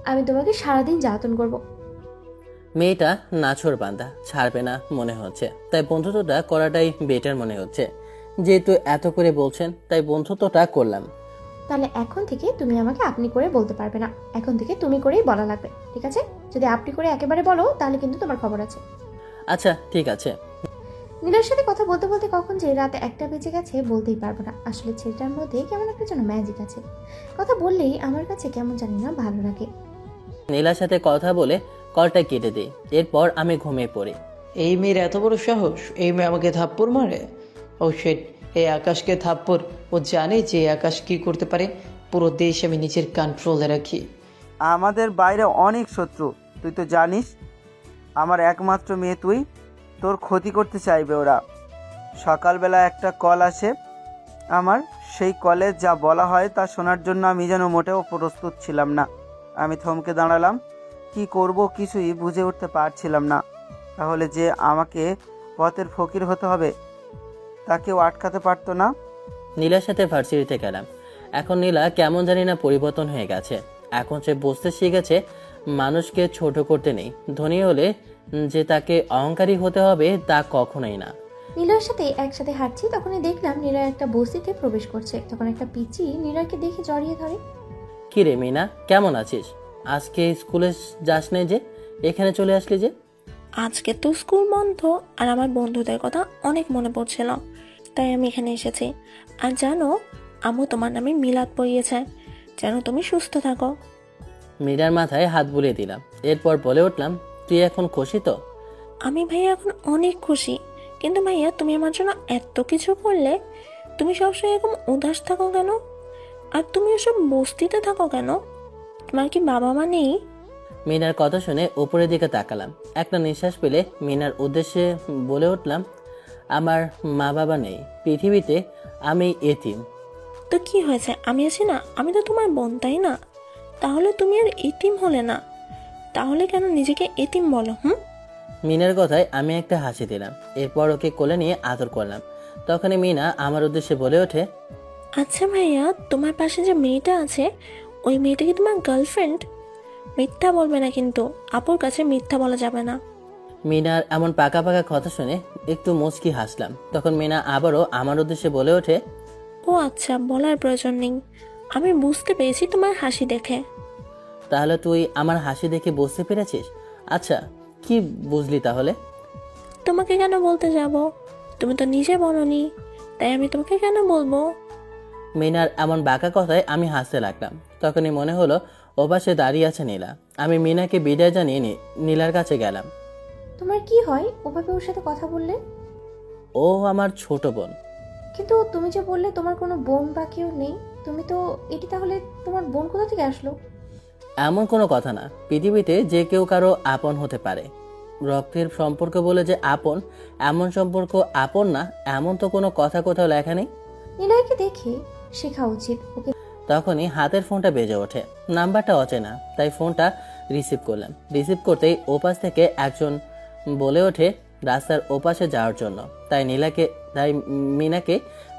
আমি তোমাকে সারাদিন জ্বালাতন করব। মেয়েটা নাছোড় বান্দা, ছাড়বে না মনে হচ্ছে, তাই বন্ধুত্বটা করাটাই বেটার মনে হচ্ছে। যেহেতু এত করে বলছেন তাই বন্ধুত্বটা করলাম। তাহলে এখন থেকে তুমি আমাকে আপনি করে বলতে পারবে না, এখন থেকে তুমি করেই বলা লাগবে, ঠিক আছে? যদি আপনি করে একেবারে বলো তাহলে কিন্তু তোমার খবর আছে। আচ্ছা ঠিক আছে। নীলার সাথে কথা বলতে বলতে কখন যে রাত 1টা বেজে গেছে বলতেই পারবো না। আসলে ছেলেটার মধ্যে কেমন একটা যেন ম্যাজিক আছে, কথা বললেই আমার কাছে কেমন জানি না ভালো লাগে। নীলার সাথে কথা বলে কলটা কেটে দিই। এরপর আমি ঘুমিয়ে পড়ি। এই মেয়ের এত বড় সাহস, এই মেয়ে আমাকে থাপ্পড় মারে। ও শেট, এই আকাশকে থাপ্পড়! ও জানে যে এই আকাশ কি করতে পারে। পুরো দেশ আমি নিজের কন্ট্রোলে রাখি। আমাদের বাইরে অনেক শত্রু, তুই তো জানিস। আমার একমাত্র মেয়ে তুই, তোর ক্ষতি করতে চাইবে ওরা। সকালবেলা একটা কল আসে আমার, সেই কলে যা বলা হয় তা শোনার জন্য আমি যেন মোটেও প্রস্তুত ছিলাম না। আমি থমকে দাঁড়ালাম, কি করব কিছুই বুঝে উঠতে পারছিলাম না। তাহলে যে আমাকে পথের ফকির হতে হবে তা কেউ আটকাতে পারতো না। নীলার সাথে ভার্সিটিতে গেলাম। এখন নীলা কেমন জানি না পরিবর্তন হয়ে গেছে। এখন সে বুঝতে শিখেছে মানুষকে ছোট করতে নেই, ধনী হলে যে তাকে অহংকারী হতে হবে তা কখনোই না। নীলার সাথে একসাথে হাঁটছি, তখনই দেখলাম নীলা একটা বস্তিতে প্রবেশ করছে। তখন একটা পিচি নীলাকে দেখে জড়িয়ে ধরে। কি রে মিনা, কেমন আছিস? আজকে স্কুলে যাস নাই যে, এখানে চলে আসলি যে? আজকে তো স্কুল বন্ধ, আর আমার বন্ধুদের কথা অনেক মনে পড়ছিল, তাই আমি এখানে এসেছি। আর জানো, আম্মু তোমার নামে মিলাদ পড়িয়েছে, যেন তুমি সুস্থ থাকো। মীরার মাথায় হাত বুলিয়ে দিলাম, এরপর বলে উঠলাম, তুই এখন খুশি তো? আমি ভাইয়া এখন অনেক খুশি, কিন্তু ভাইয়া তুমি আমার জন্য এত কিছু করলে, তুমি সবসময় এরকম উদাস থাকো কেন? আর তুমি ওসব বস্তিতে থাকো কেন? তোমার কি বাবা মা নেই? মিনার কথা শুনে উপরের দিকে তাকালাম। একটা নিঃশ্বাস পেলে মিনার উদ্দেশ্যে বলে উঠলাম, আমার মা বাবা নেই, পৃথিবীতে আমি এতিম। তো কি হয়েছে, আমি আছি না, আমি তো তোমার বোন, তাই না? তাহলে তুমি আর এতিম হলে না, তাহলে কেন নিজেকে এতিম বলো? মিনার কথায় আমি একটা হাসি দিলাম, এরপর ওকে কোলে নিয়ে আদর করলাম। তখনই মিনা আমার উদ্দেশ্যে বলে ওঠে, আচ্ছা ভাইয়া, তোমার পাশে যে মেয়েটা আছে, ওই মেয়েটা কি তোমার গার্লফ্রেন্ড? মিথ্যা বলবে না কিন্তু, আপুর কাছে মিথ্যা বলা যাবে না। মিনার এমন পাকা পাকা কথা শুনে একটু মুচকি হাসলাম। তখন মিনা আবারও আমার উদ্দেশ্যে বলে ওঠে, ও আচ্ছা, বলার প্রয়োজন নেই, আমি বুঝতে পেরেছি তোমার হাসি দেখে। তাহলে তুই আমার হাসি দেখে বুঝতে পেরেছিস? আচ্ছা, কি বুঝলি তাহলে? তোমাকে কেন বলতে যাব, তুমি তো নিজে বলোনি, তাই আমি তোমাকে কেন বলবো? মিনার এমন বাঁকা কথায় আমি হাসতে লাগলাম। তখনই মনে হলো ওপাশে দাঁড়িয়ে আছে নীলা। আমি মিনাকে বিদায় জানিয়ে নীলার কাছে গেলাম। তোমার কি হয় ওভাবে ওর সাথে কথা বললে? ও আমার ছোট বোন। কিন্তু তুমি যে বললে তোমার কোনো বোন বা কেউ নেই, তুমি তো এটি, তাহলে তোমার বোন কোথা থেকে আসলো? এমন কোনো কথা না, পৃথিবীতে যে কেউ কারো আপন হতে পারে। রক্তের সম্পর্ক বলে যে আপন, এমন সম্পর্ক আপন না, এমন তো কোনো কথা কোথাও লেখা নেই। নিলয়কে দেখে শেখা উচিত ওকে। তখনই হাতের ফোনটা বেজে ওঠে। নাম্বারটা অচেনা, তাই ফোনটা রিসিভ করলাম। রিসিভ করতেই ওপাশ থেকে একজন বলে ওঠে রাস্তার ওপাশে যাওয়ার জন্য। তাই মিনাকে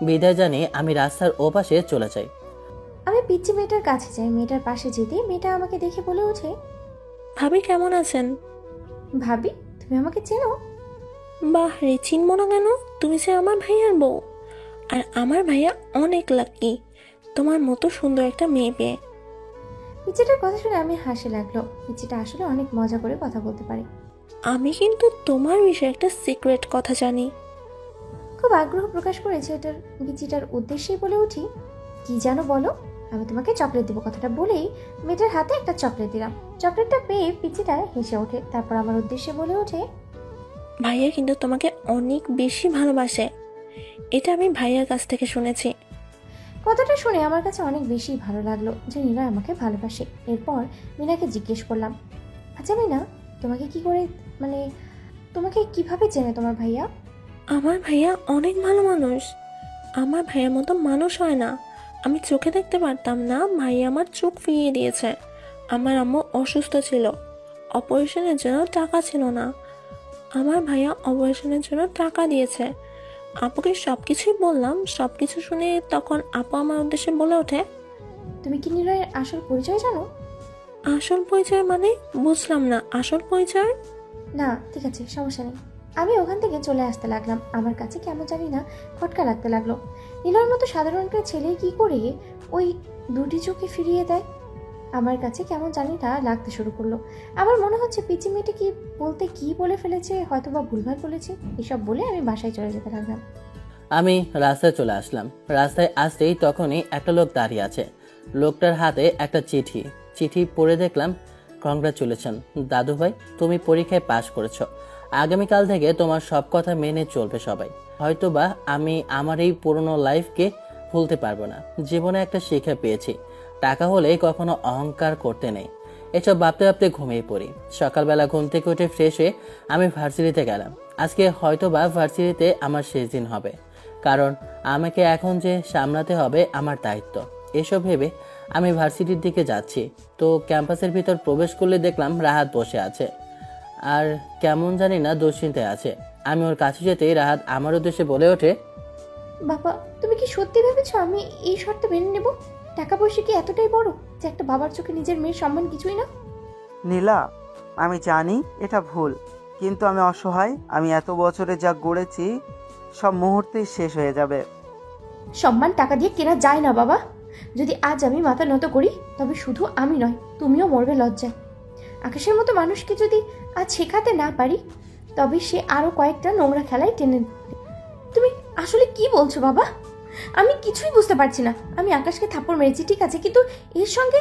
বিদায় জানিয়ে আমি রাস্তার ওপাশে চলে যাই। আমি পিচ্চি মেয়েটার কাছে যাই। মেয়েটার পাশে যেতে মেয়েটা আমাকে দেখে বলে ওঠে, ভাবি কেমন আছেন? ভাবি, তুমি আমাকে চেনো? বাহ রে, চিনবো না কেন, তুমি যে আমার ভাইয়ার বউ। আর আমার ভাইয়া অনেক লাকি তোমার মতো সুন্দর একটা মেয়ে পেয়ে। পিচ্চিটার কথা শুনে আমি হাসি লাগলো। পিচ্চিটা আসলে অনেক মজা করে কথা বলতে পারে। আমি কিন্তু তোমার বিষয়ে একটা সিক্রেট কথা জানি। খুব আগ্রহ প্রকাশ করেছে এটার পিচ্চিটার উদ্দেশ্যেই বলে উঠি, কি জানো বলো? আমি তোমাকে চকলেট দেবো। কথাটা বলেই মেয়েটার হাতে একটা চকলেট দিলাম। চকলেটটা পেয়ে পিচ্চিটা হেসে ওঠে। তারপর আমার উদ্দেশ্যে বলে ওঠে, ভাইয়া কিন্তু তোমাকে অনেক বেশি ভালোবাসে, এটা আমি ভাইয়ার কাছ থেকে শুনেছি। কথাটা শুনে আমার কাছে অনেক বেশি ভালো লাগলো যে নীলা আমাকে ভালোবাসে। এরপর মিনাকে জিজ্ঞেস করলাম, আচ্ছা মিনা, তোমাকে কি করে, মানে তোমাকে কিভাবে চেনে তোমার ভাইয়া? আমার ভাইয়া অনেক ভালো মানুষ, আমার ভাইয়ার মতো মানুষ হয় না। আমি চোখে দেখতে পারতাম না, ভাইয়া আমার চোখ ফিরিয়ে দিয়েছে। আমার আম্মু অসুস্থ ছিল, অপারেশনের জন্য টাকা ছিল না, আমার ভাইয়া অপারেশনের জন্য টাকা দিয়েছে। আপুকে সব কিছুই বললাম। সব কিছু শুনে তখন আপু আমার উদ্দেশ্যে বলে ওঠে, তুমি কি নীলয়ের আসল পরিচয় জানো? আসল পরিচয় মানে? বুঝলাম না, আসল পরিচয়? না, ঠিক আছে, সমস্যা নেই। আমি ওখান থেকে চলে আসতে লাগলাম। আমার কাছে কেমন জানি না খটকা লাগতে লাগলো। নীলয়ের মতো সাধারণ একটা ছেলে কি করে ওই দুটি চোখে ফিরিয়ে দেয়? আমার কাছে কেমন জানি না লাগতে শুরু করলো। আমার মনে হচ্ছে পিচি মেয়েটা কি বলতে কি বলে ফেলেছে, হয়তো বা ভুলভাল বলেছে। এসব বলে আমি বাসায় চলে যেতে লাগলাম। আমি রাস্তায় চলে আসলাম। রাস্তায় আসতেই তখনই একটা লোক দাঁড়িয়ে আছে। লোকটার হাতে একটা চিঠি পড়ে দেখলাম, কংগ্রাচুলেশন দাদু ভাই, তুমি পরীক্ষায় পাশ করেছো। আগামীকাল থেকে তোমার সব কথা মেনে চলবে সবাই। হয়তোবা আমি আমার এই পুরনো লাইফকে ভুলতে পারবো না। জীবনে একটা শিক্ষা পেয়েছি, টাকা হলে কখনো অহংকার করতে নেই। এসব ভাবতে ভাবতে ঘুমিয়ে পড়ি। সকালবেলা ঘুম থেকে উঠে ফ্রেশ হয়ে আমি ভার্সিটিতে গেলাম। আজকে হয়তোবা ভার্সিটিতে আমার শেষ দিন হবে, কারণ আমাকে এখন যে সামলাতে হবে আমার দায়িত্ব। এসব ভেবে আমি ভার্সিটির দিকে যাচ্ছি। তো ক্যাম্পাসের ভিতর প্রবেশ করলে দেখলাম রাহাত বসে আছে, আর কেমন জানি না দুশ্চিন্তায় আছে। আমি ওর কাছে যেতেই রাহাত আমার উদ্দেশ্যে বলে ওঠে, বাবা, তুমি কি সত্যি ভেবেছো আমি এই শর্তে মেনে নেব? টাকা পয়সা কি এতটাই বড় যে একটা বাবার চোখে নিজের মেয়ের সম্মান কিছুই না? নীলা, আমি জানি এটা ভুল, কিন্তু আমি অসহায়। আমি এত বছরে যা গড়েছি সব মুহূর্তেই শেষ হয়ে যাবে। সম্মান টাকা দিয়ে কেনা যায় না বাবা। যদি আজ আমি মাথা নত করি তবে শুধু আমি নয়, তুমিও মরবে লজ্জায়। আকাশের মতো মানুষকে যদি আজ শেখাতে না পারি তবে সে আরও কয়েকটা নোংরা খেলায় টেনে। তুমি আসলে কি বলছো বাবা? আমি কিছুই বুঝতে পারছি না। আমি আকাশকে থাপ্পড় মেরেছি ঠিক আছে, কিন্তু এর সঙ্গে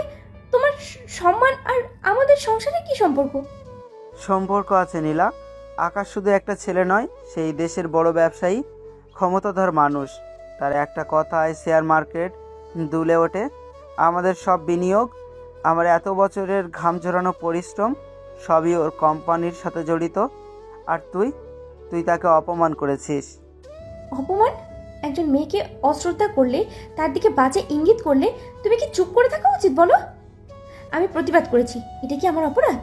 তোমার সম্মান আর আমাদের সংসারে কি সম্পর্ক? সম্পর্ক আছে নীলা। আকাশ শুধু একটা ছেলে নয়, সেই দেশের বড় ব্যবসায়ী, ক্ষমতাধর মানুষ। তার একটা কথায় শেয়ার মার্কেট দুলে ওঠে। আমাদের সব বিনিয়োগ, আমার এত বছরের ঘাম ঝরানো পরিশ্রম সবই ওর কোম্পানির সাথে জড়িত। আর তুই তাকে অপমান করেছিস। অপমান? একজন মেয়েকে অশ্রদ্ধা করলে, তার দিকে বাজে ইঙ্গিত করলে তুমি কি চুপ করে থাকা উচিত বলো? আমি প্রতিবাদ করেছি, এটা কি আমার অপরাধ?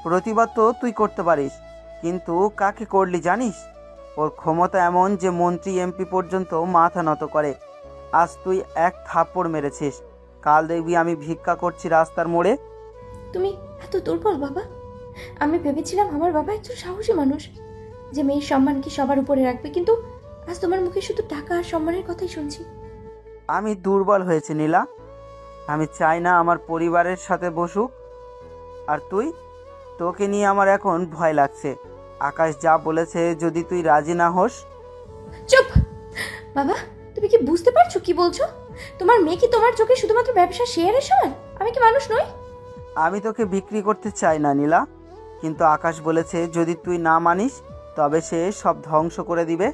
প্রতিবাদ তো তুই করতে পারিস, কিন্তু কাকে করলি জানিস? ওর ক্ষমতা এমন যে মন্ত্রী এমপি পর্যন্ত মাথা নত করে। আজ তুই এক থাপ্পড় মেরেছিস, কাল দেখবি আমি ভিক্ষা করছি রাস্তার মোড়ে। তুমি এত দুর্বল বাবা। আমি ভেবেছিলাম আমার বাবা একজন সাহসী মানুষ, যে মেয়ের সম্মানকে সবার উপরে রাখবে, কিন্তু আজ তোমার মুখে শুধু টাকা আর সম্মানের কথাই শুনছি। আমি দুর্বল হয়েছি নীলা। আমি চাই না আমার পরিবারের সাথে বসুক। আর তোকে নিয়ে আমার এখন ভয় লাগছে। আকাশ যা বলেছে, যদি তুই রাজি না হোস। চুপ বাবা, তুমি কি বুঝতে পারছো কি বলছো? তোমার মেয়ে কি তোমার চোখে শুধুমাত্র ব্যবসা শেয়ারের সমান? আমি কি মানুষ নই? আমি তোকে বিক্রি করতে চাই না নীলা, কিন্তু আকাশ বলেছে যদি তুই না মানিস তবে সে সব ধ্বংস করে দিবে।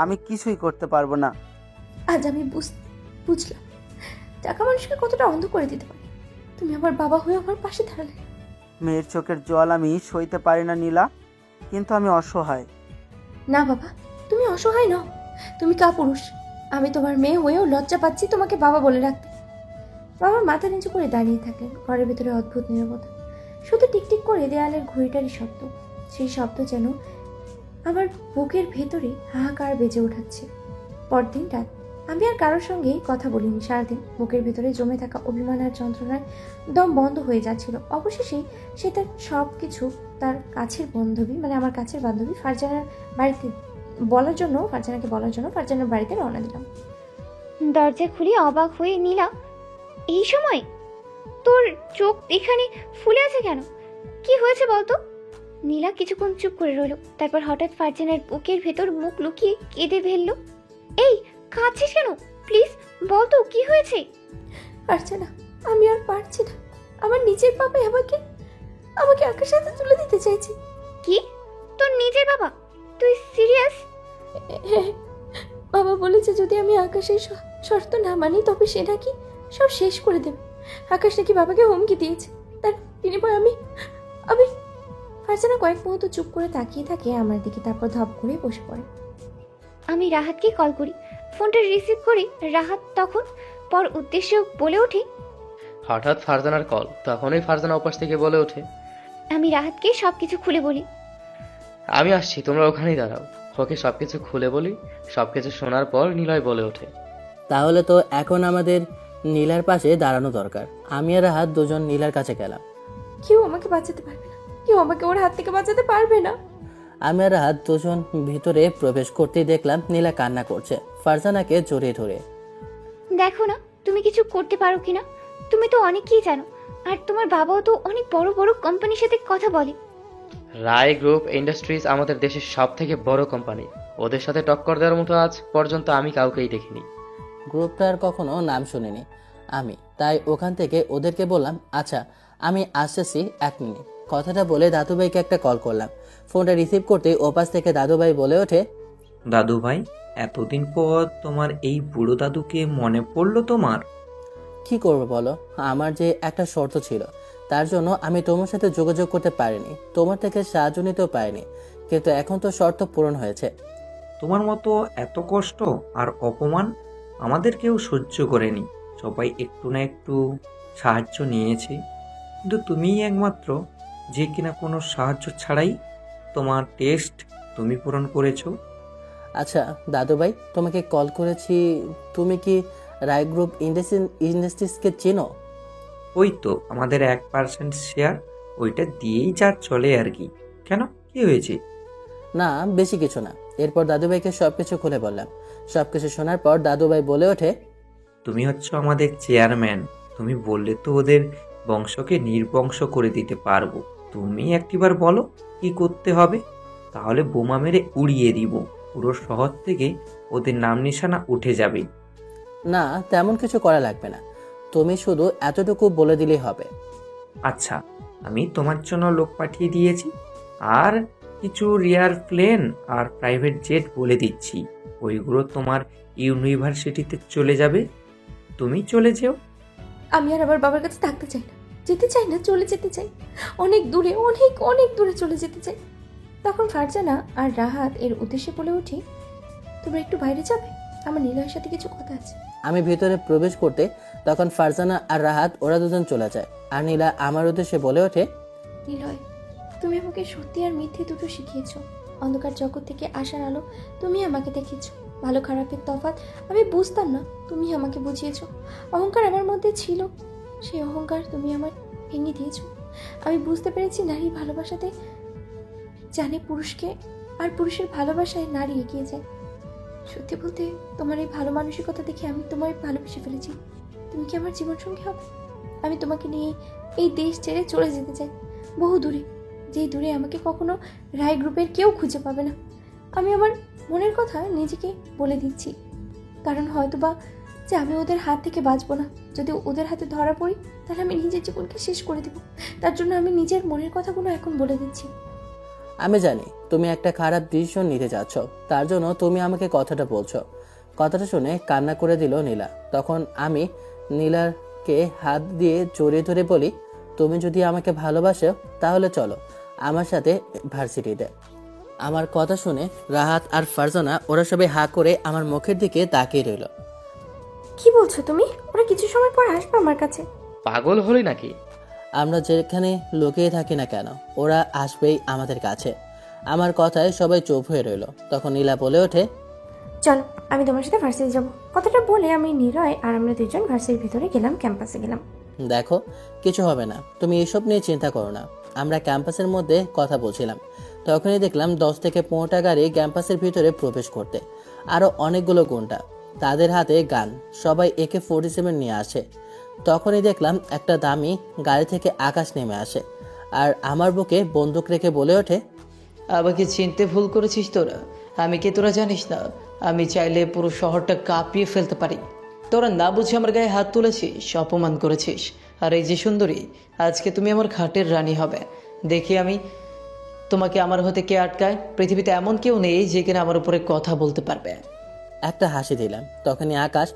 আমি কিছুই করতে পারবো না। আজ আমি বুঝলাম টাকা মানুষকে কতটা অন্ধ করে দিতে পারে। তুমি আমার বাবা হয়ে আমার পাশে দাঁড়ালে। মেয়ের চোখের জল আমি সইতে পারি না নীলা, কিন্তু আমি অসহায়। না বাবা, তুমি অসহায় নও, তুমি কাপুরুষ। আমি তোমার মেয়ে হয়েও লজ্জা পাচ্ছি তোমাকে বাবা বলে রাখতে। বাবা মাথা নিচু করে দাঁড়িয়ে থাকলেন। ঘরের ভেতরে অদ্ভুত নীরবতা, শুধু টিকটিক করে দেয়ালের ঘড়িটারই শব্দ। সেই শব্দ যেন আমার বুকের ভেতরে হাহাকার বেজে ওঠাচ্ছে। পরদিন রাত আমি আর কারোর সঙ্গেই কথা বলিনি। সারাদিন বুকের ভেতরে জমে থাকা অভিমান আর যন্ত্রণায় দম বন্ধ হয়ে যাচ্ছিল। অবশেষেই সে তার সব কিছু তার কাছের বান্ধবী, মানে আমার কাছের বান্ধবী ফারজানার বাড়িতে ফারজানাকে বলার জন্য ফারজানার বাড়িতে রওনা দিলাম। দরজা খুলে অবাক হয়ে নীলা, এই সময় তোর চোখ এখানে ফুলে আছে কেন? কি হয়েছে বলতো? নীলা কিছুক্ষণ চুপ করে রইল, তারপর হঠাৎ ফারজানার বুকের ভেতর মুখ লুকিয়ে কেঁদে ফেলল। এই কাঁদছিস কেন? প্লিজ বলতো কি হয়েছে? ফারজানা, আমি আর পারছি না। আমার নিজের বাবাই আমাকে আকাশের সাথে তুলে দিতে চাইছে। কি? তোর নিজের বাবা? তুই সিরিয়াস? হ্যাঁ, বাবা বলেছে যদি আমি আকাশের শর্ত না মানি তবে সে নাকি সব শেষ করে দেবে। আকাশ নাকি বাবাকে হুমকি দিয়েছে। তার বিনিময়ে আমি ফারজানা কয়েক মুহূর্ত চুপ করে তাকিয়ে থাকে আমার দিকে, তারপর ধপ করে বসে পড়ে। আমি রাহাতকে কল করি। ফোনটা রিসিভ করি রাহাত তখন পর উদ্দেশ্য বলে ওঠে। হঠাৎ ফারজানার কল, তখনই ফারজানা ওপাশ থেকে বলে ওঠে, আমি রাহাতকে সবকিছু খুলে বলি। আমি আসছি, তোমরা ওখানেই দাঁড়াও। ওকে সবকিছু খুলে বলি। সবকিছু শোনার পর নিলয় বলে ওঠে, তাহলে তো এখন আমাদের নীলার পাশে দাঁড়ানো দরকার। আমি আর রাহাত দুজন নীলার কাছে গেলাম। কেউ আমাকে বাঁচাতে পারবে না, কেউ আমাকে ওর হাত থেকে বাঁচাতে পারবে না। আমি আর রাহাত দুজন ভিতরে প্রবেশ করতেই দেখলাম নীলা কান্না করছে ফারজানাকে জড়িয়ে ধরে। দেখো না তুমি কিছু করতে পারো কিনা। তুমি তো অনেক কি জানো, আর তোমার বাবাও তো অনেক বড় বড় কোম্পানির সাথে কথা বলে। রায় গ্রুপ ইন্ডাস্ট্রিজ আমাদের দেশের সব থেকে বড় কোম্পানি। ওদের সাথে টক্কর দেওয়ার মতো আজ পর্যন্ত আমি কাউকেই দেখিনি। গ্রুপটার কখনো নাম শুনিনি আমি, তাই ওখান থেকে ওদেরকে বললাম আচ্ছা আমি আসতেছি 1 মিনিট। কথাটা বলে দাদুভাইকে একটা কল করলাম। ফোনটা রিসিভ করতেই ওপাশ থেকে দাদুভাই বলে ওঠে, দাদু ভাই, এতদিন পর তোমার এই বুড়ো দাদুকে মনে পড়লো তোমার? কি করবো বলো, আমার যে একটা শর্ত ছিল তার জন্য আমি তোমার সাথে যোগাযোগ করতে পারিনি, তোমার থেকে সাহায্য নিতেও পারিনি, কিন্তু এখন তো শর্ত পূরণ হয়েছে। তোমার মতো এত কষ্ট আর অপমান আমাদের কেউ সহ্য করেনি। সবাই একটু না একটু সাহায্য নিয়েছে, কিন্তু তুমিই একমাত্র যে কিনা কোনো সাহায্য ছাড়াই তোমার টেস্ট তুমি পূরণ করেছো। আচ্ছা দাদুভাই, তোমাকে কল করেছি, তুমি কি রায় গ্রুপ ইন্ডাস্ট্রিজকে চেনো? ওই তো আমাদের 1% শেয়ার, ওইটা দিয়েই যা চলে আর কি। কেন, কি হয়েছে? না বেশি কিছু না। এরপর দাদুভাইকে সবকিছু খুলে বললাম। সবকিছু শোনার পর দাদুভাই বলে ওঠে, তুমি হচ্ছ আমাদের চেয়ারম্যান। তুমি বললে তো ওদের বংশকে নির্বংশ করে দিতে পারবো। তুমি একটিবার বলো কি করতে হবে, তাহলে বোমা মেরে উড়িয়ে দিব। পুরো শহর থেকে ওদের নাম নিশানা উঠে যাবে। না, তেমন কিছু করা লাগবে না, তুমি শুধু এতটুকু বলে দিলেই হবে। আচ্ছা, আমি তোমার জন্য লোক পাঠিয়ে দিয়েছি, আর কিছু রেয়ার প্লেন আর প্রাইভেট জেট বলে দিচ্ছি। ওইগুলো তোমার ইউনিভার্সিটিতে চলে যাবে। তুমি চলে যেও। আমি আর আমার বাবার কাছে থাকতে চাই না, যেতে চাই না, চলে যেতে চাই অনেক দূরে, অনেক অনেক দূরে চলে যেতে চাই। তখন ফারজানা আর রাহাত এর উদ্দেশ্যে বলে উঠি, তোমরা একটু বাইরে যাবে, আমার নীলয়ের সাথে কিছু কথা আছে। আমি ভিতরে প্রবেশ করতে তখন ফারজানা আর রাহাত ওরা দুজন চলে যায়, আর নীলা আমার উদ্দেশ্যে বলে ওঠে, নীলয়, তুমি আমাকে সত্যি আর মিথ্যে দুটো শিখিয়েছ। অন্ধকার জগৎ থেকে আসার আলো তুমি আমাকে দেখিয়েছ। ভালো খারাপের তফাৎ আমি বুঝতাম না, তুমি আমাকে বুঝিয়েছ। অহংকার আমার মধ্যে ছিল, সেই অহংকার তুমি আমার ভেঙে দিয়েছ। আমি বুঝতে পেরেছি নারী ভালোবাসাতে জানে পুরুষকে, আর পুরুষের ভালোবাসায় নারী এগিয়ে যায়। সত্যি বলতে তোমার এই ভালো মানসিকতা দেখে আমি তোমায় ভালোবেসে ফেলেছি। তুমি কি আমার জীবনসঙ্গী হবে? আমি তোমাকে নিয়ে এই দেশ ছেড়ে চলে যেতে চাই, বহু দূরে, যেই দূরে আমাকে কখনো রায় গ্রুপের কেউ খুঁজে পাবে না। আমি আমার মনের কথা নিজেকে বলে দিচ্ছি, কারণ হয়তোবা যে আমি ওদের হাত থেকে বাঁচবো না। যদি ওদের হাতে ধরা পড়ি তাহলে আমি নিজের জীবনকে শেষ করে দেব। তার জন্য আমি নিজের মনের কথাগুলো এখন বলে দিচ্ছি। আমি জানি তুমি একটা খারাপ ডিসিশন নিতে যাচ্ছ, তার জন্য তুমি আমাকে কথাটা বলছো। কথাটা শুনে কান্না করে দিল নীলা। তখন আমি নীলাকে হাত দিয়ে জড়িয়ে ধরে বলি, তুমি যদি আমাকে ভালোবাসো তাহলে চলো আমার সাথে ভার্সিটিতে। আমার কথা শুনে রাহাত আর ফারজানা ওরা সবাই হা করে আমার মুখের দিকে তাকিয়ে রইল। কি বলছো তুমি? ওরা কিছু সময় পর আসবে আমার কাছে। পাগল হলি নাকি? আমরা যেখানে লুকিয়ে থাকি না কেন, ওরা আসবেই আমাদের কাছে। আমার কথায় সবাই চুপ হয়ে রইল। তখন নীলা বলে ওঠে, চলো আমি তোমার সাথে ভার্সিটি যাবো। কথাটা বলে আমি নীলয় আর আমরা দুজন ভার্সিটির ভিতরে গেলাম, ক্যাম্পাসে গেলাম। দেখো কিছু হবে না, তুমি এসব নিয়ে চিন্তা করো না। আমরা ক্যাম্পাসের মধ্যে কথা বলছিলাম, তখনই দেখলাম 10 থেকে 15টা গাড়ি ক্যাম্পাসের ভিতরে প্রবেশ করতে। আরও অনেকগুলো গুন্ডা, তাদের হাতে গান, সবাই AK-47 নিয়ে আসে। তখনই দেখলাম একটা দামি গাড়ি থেকে আকাশ নেমে আসে আর আমার বুকে বন্দুক রেখে বলে ওঠে, আমাকে চিনতে ভুল করেছিস তোরা। আমি কে তোরা জানিস না? আমি চাইলে পুরো শহরটা কাঁপিয়ে ফেলতে পারি। তোরা না বুঝে আমার গায়ে হাত তুলেছিস, অপমান করেছিস। আর এই যে সুন্দরী, আজকে তুমি আমার খাটের রানী হবে। দেখি আমি তোমাকে আমার হতে কে আটকায়। পৃথিবীতে এমন কেউ নেই যে কিনা আমার উপরে কথা বলতে পারবে। একটা হাসি দিলাম। তখনই আকাশ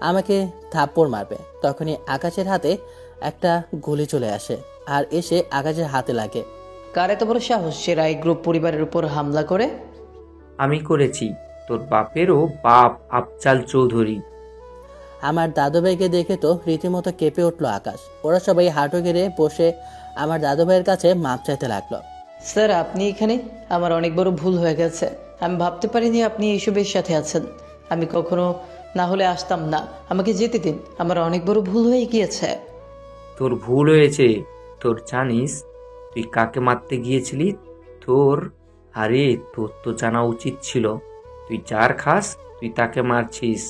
আমাকে থাপ্পড় মারবে। তখনই আকাশের হাতে একটা গুলি চলে আসে আর এসে আকাশের হাতে লাগে। কার এত বড় সাহস সে রায় গ্রুপ পরিবারের উপর হামলা করে? আমি করেছি, তোর বাপেরও বাপ আফজাল চৌধুরী। আমার দাদুভাইকে দেখে তো রীতিমতো কেঁপে উঠলো আকাশ। ওরা সবাই হাঁটু গেড়ে বসে আমার দাদুভাইয়ের কাছে মাপ চাইতে লাগলো। স্যার আপনি এখানে? আমার অনেক বড় ভুল হয়ে গেছে। আমি ভাবতে পারিনি আপনি এইসবের সাথে আছেন। আমি কখনো না হলে আসতাম না, আমাকে যেতে দিন। আমার অনেক বড় ভুল হয়ে গিয়েছে। তোর ভুল হয়েছে। তোর জানিস তুই কাকে মারতে গিয়েছিলি? আরে তোর তো জানা উচিত ছিল, তুই যার খাস তুই তাকে মারছিস।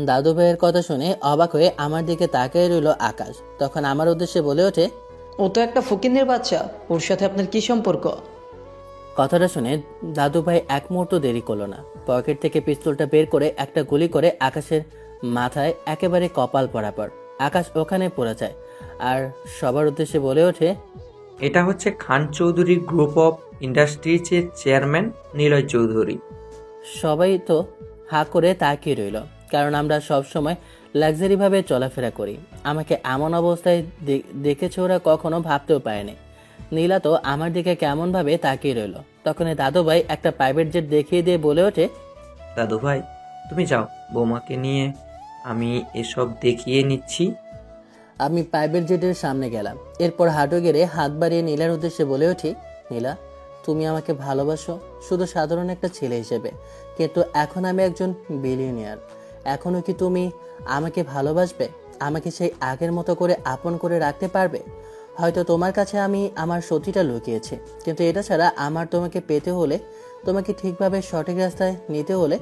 দাদুভাইয়ের কথা শুনে অবাক হয়ে আমার দিকে তাকিয়ে রইল আকাশ। তখন আমার উদ্দেশ্যে বলে ওঠে, ও তো একটা ফকিনের বাচ্চা, ওর সাথে আপনার কি সম্পর্ক? কথাটা শুনে দাদুভাই এক মুহূর্ত দেরি করলো না। পকেট থেকে পিস্তলটা বের করে একটা গুলি করে আকাশের মাথায় একেবারে কপাল বরাবর। আকাশ ওখানে পড়ে যায় আর সবার উদ্দেশ্যে বলে ওঠে, এটা হচ্ছে খান চৌধুরী গ্রুপ অফ ইন্ডাস্ট্রিজের চেয়ারম্যান নিলয় চৌধুরী। সবাই তো হা করে তাকিয়ে রইল, কারণ আমরা সব সময় লাক্সারিভাবে চলাফেরা করি। আমাকে এমন অবস্থায় দেখেছে ওরা কখনো ভাবতেও পারেনি। নীলা তো আমার দিকে কেমনভাবে তাকিয়ে রইল। তখন দাদুভাই একটা প্রাইভেট জেট দেখিয়ে দিয়ে বলে ওঠে, দাদু ভাই তুমি যাও, বৌমাকে নিয়ে আমি এসব দেখিয়ে নিচ্ছি। আমি প্রাইভেট জেটের সামনে গেলাম। এরপর হাঁটু গেড়ে হাত বাড়িয়ে নীলার উদ্দেশ্যে বলে উঠি, নীলা তুমি আমাকে ভালোবাসো শুধু সাধারণ একটা ছেলে হিসেবে, কিন্তু এখন আমি একজন বিলিয়নিয়ার। এখনো কি তুমি আমাকে ভালোবাসবে? আমাকে সেই আগের মতো করে আপন করে রাখতে পারবে? হয়তো তোমার কাছে আমি আমার সত্যিটা লুকিয়েছি, কিন্তু এটা ছাড়া আমার তোমাকে পেতে হলে তোমাকে ঠিকভাবে সঠিক রাস্তায় নিতে হলে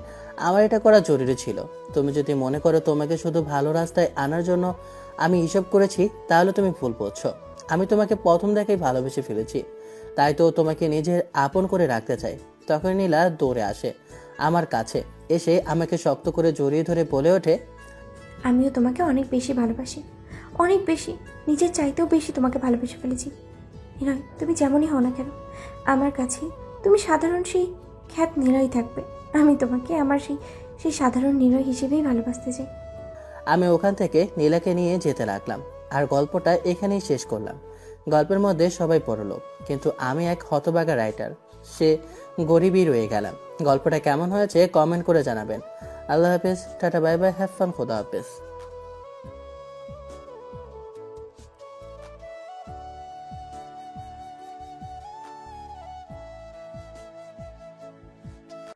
আমার এটা করা জরুরি ছিল। তুমি যদি মনে করো তোমাকে শুধু ভালো রাস্তায় আনার জন্য আমি এসব করেছি, তাহলে তুমি ভুল বুঝছো। আমি তোমাকে প্রথম দেখেই ভালোবেসে ফেলেছি, তাই তো তোমাকে নিজের আপন করে রাখতে চাই। তখন নীলা দৌড়ে আসে আমার কাছে, এসে আমাকে শক্ত করে জড়িয়ে ধরে বলে ওঠে, আমিও তোমাকে অনেক বেশি ভালোবাসি, অনেক বেশি, নিজের চাইতেও বেশি তোমাকে ভালোবেসে ফেলেছি। নিলয়, তুমি যেমনই হও না কেন, আমার কাছে তুমি সাধারণ সেই খ্যাত নিলয় থাকবে। আমি তোমাকে আমার সেই সাধারণ নিলয় হিসেবেই ভালোবাসতে চাই। আমি ওখান থেকে নীলাকে নিয়ে যেতে লাগলাম, আর গল্পটা এখানেই শেষ করলাম। গল্পের মধ্যে সবাই পড়লো, কিন্তু আমি এক হতভাগা রাইটার, সে গরিবই রয়ে গেলাম। গল্পটা কেমন হয়েছে কমেন্ট করে জানাবেন। আল্লাহ হাফেজ, tata, bye bye, have fun, খোদা হাফেজ।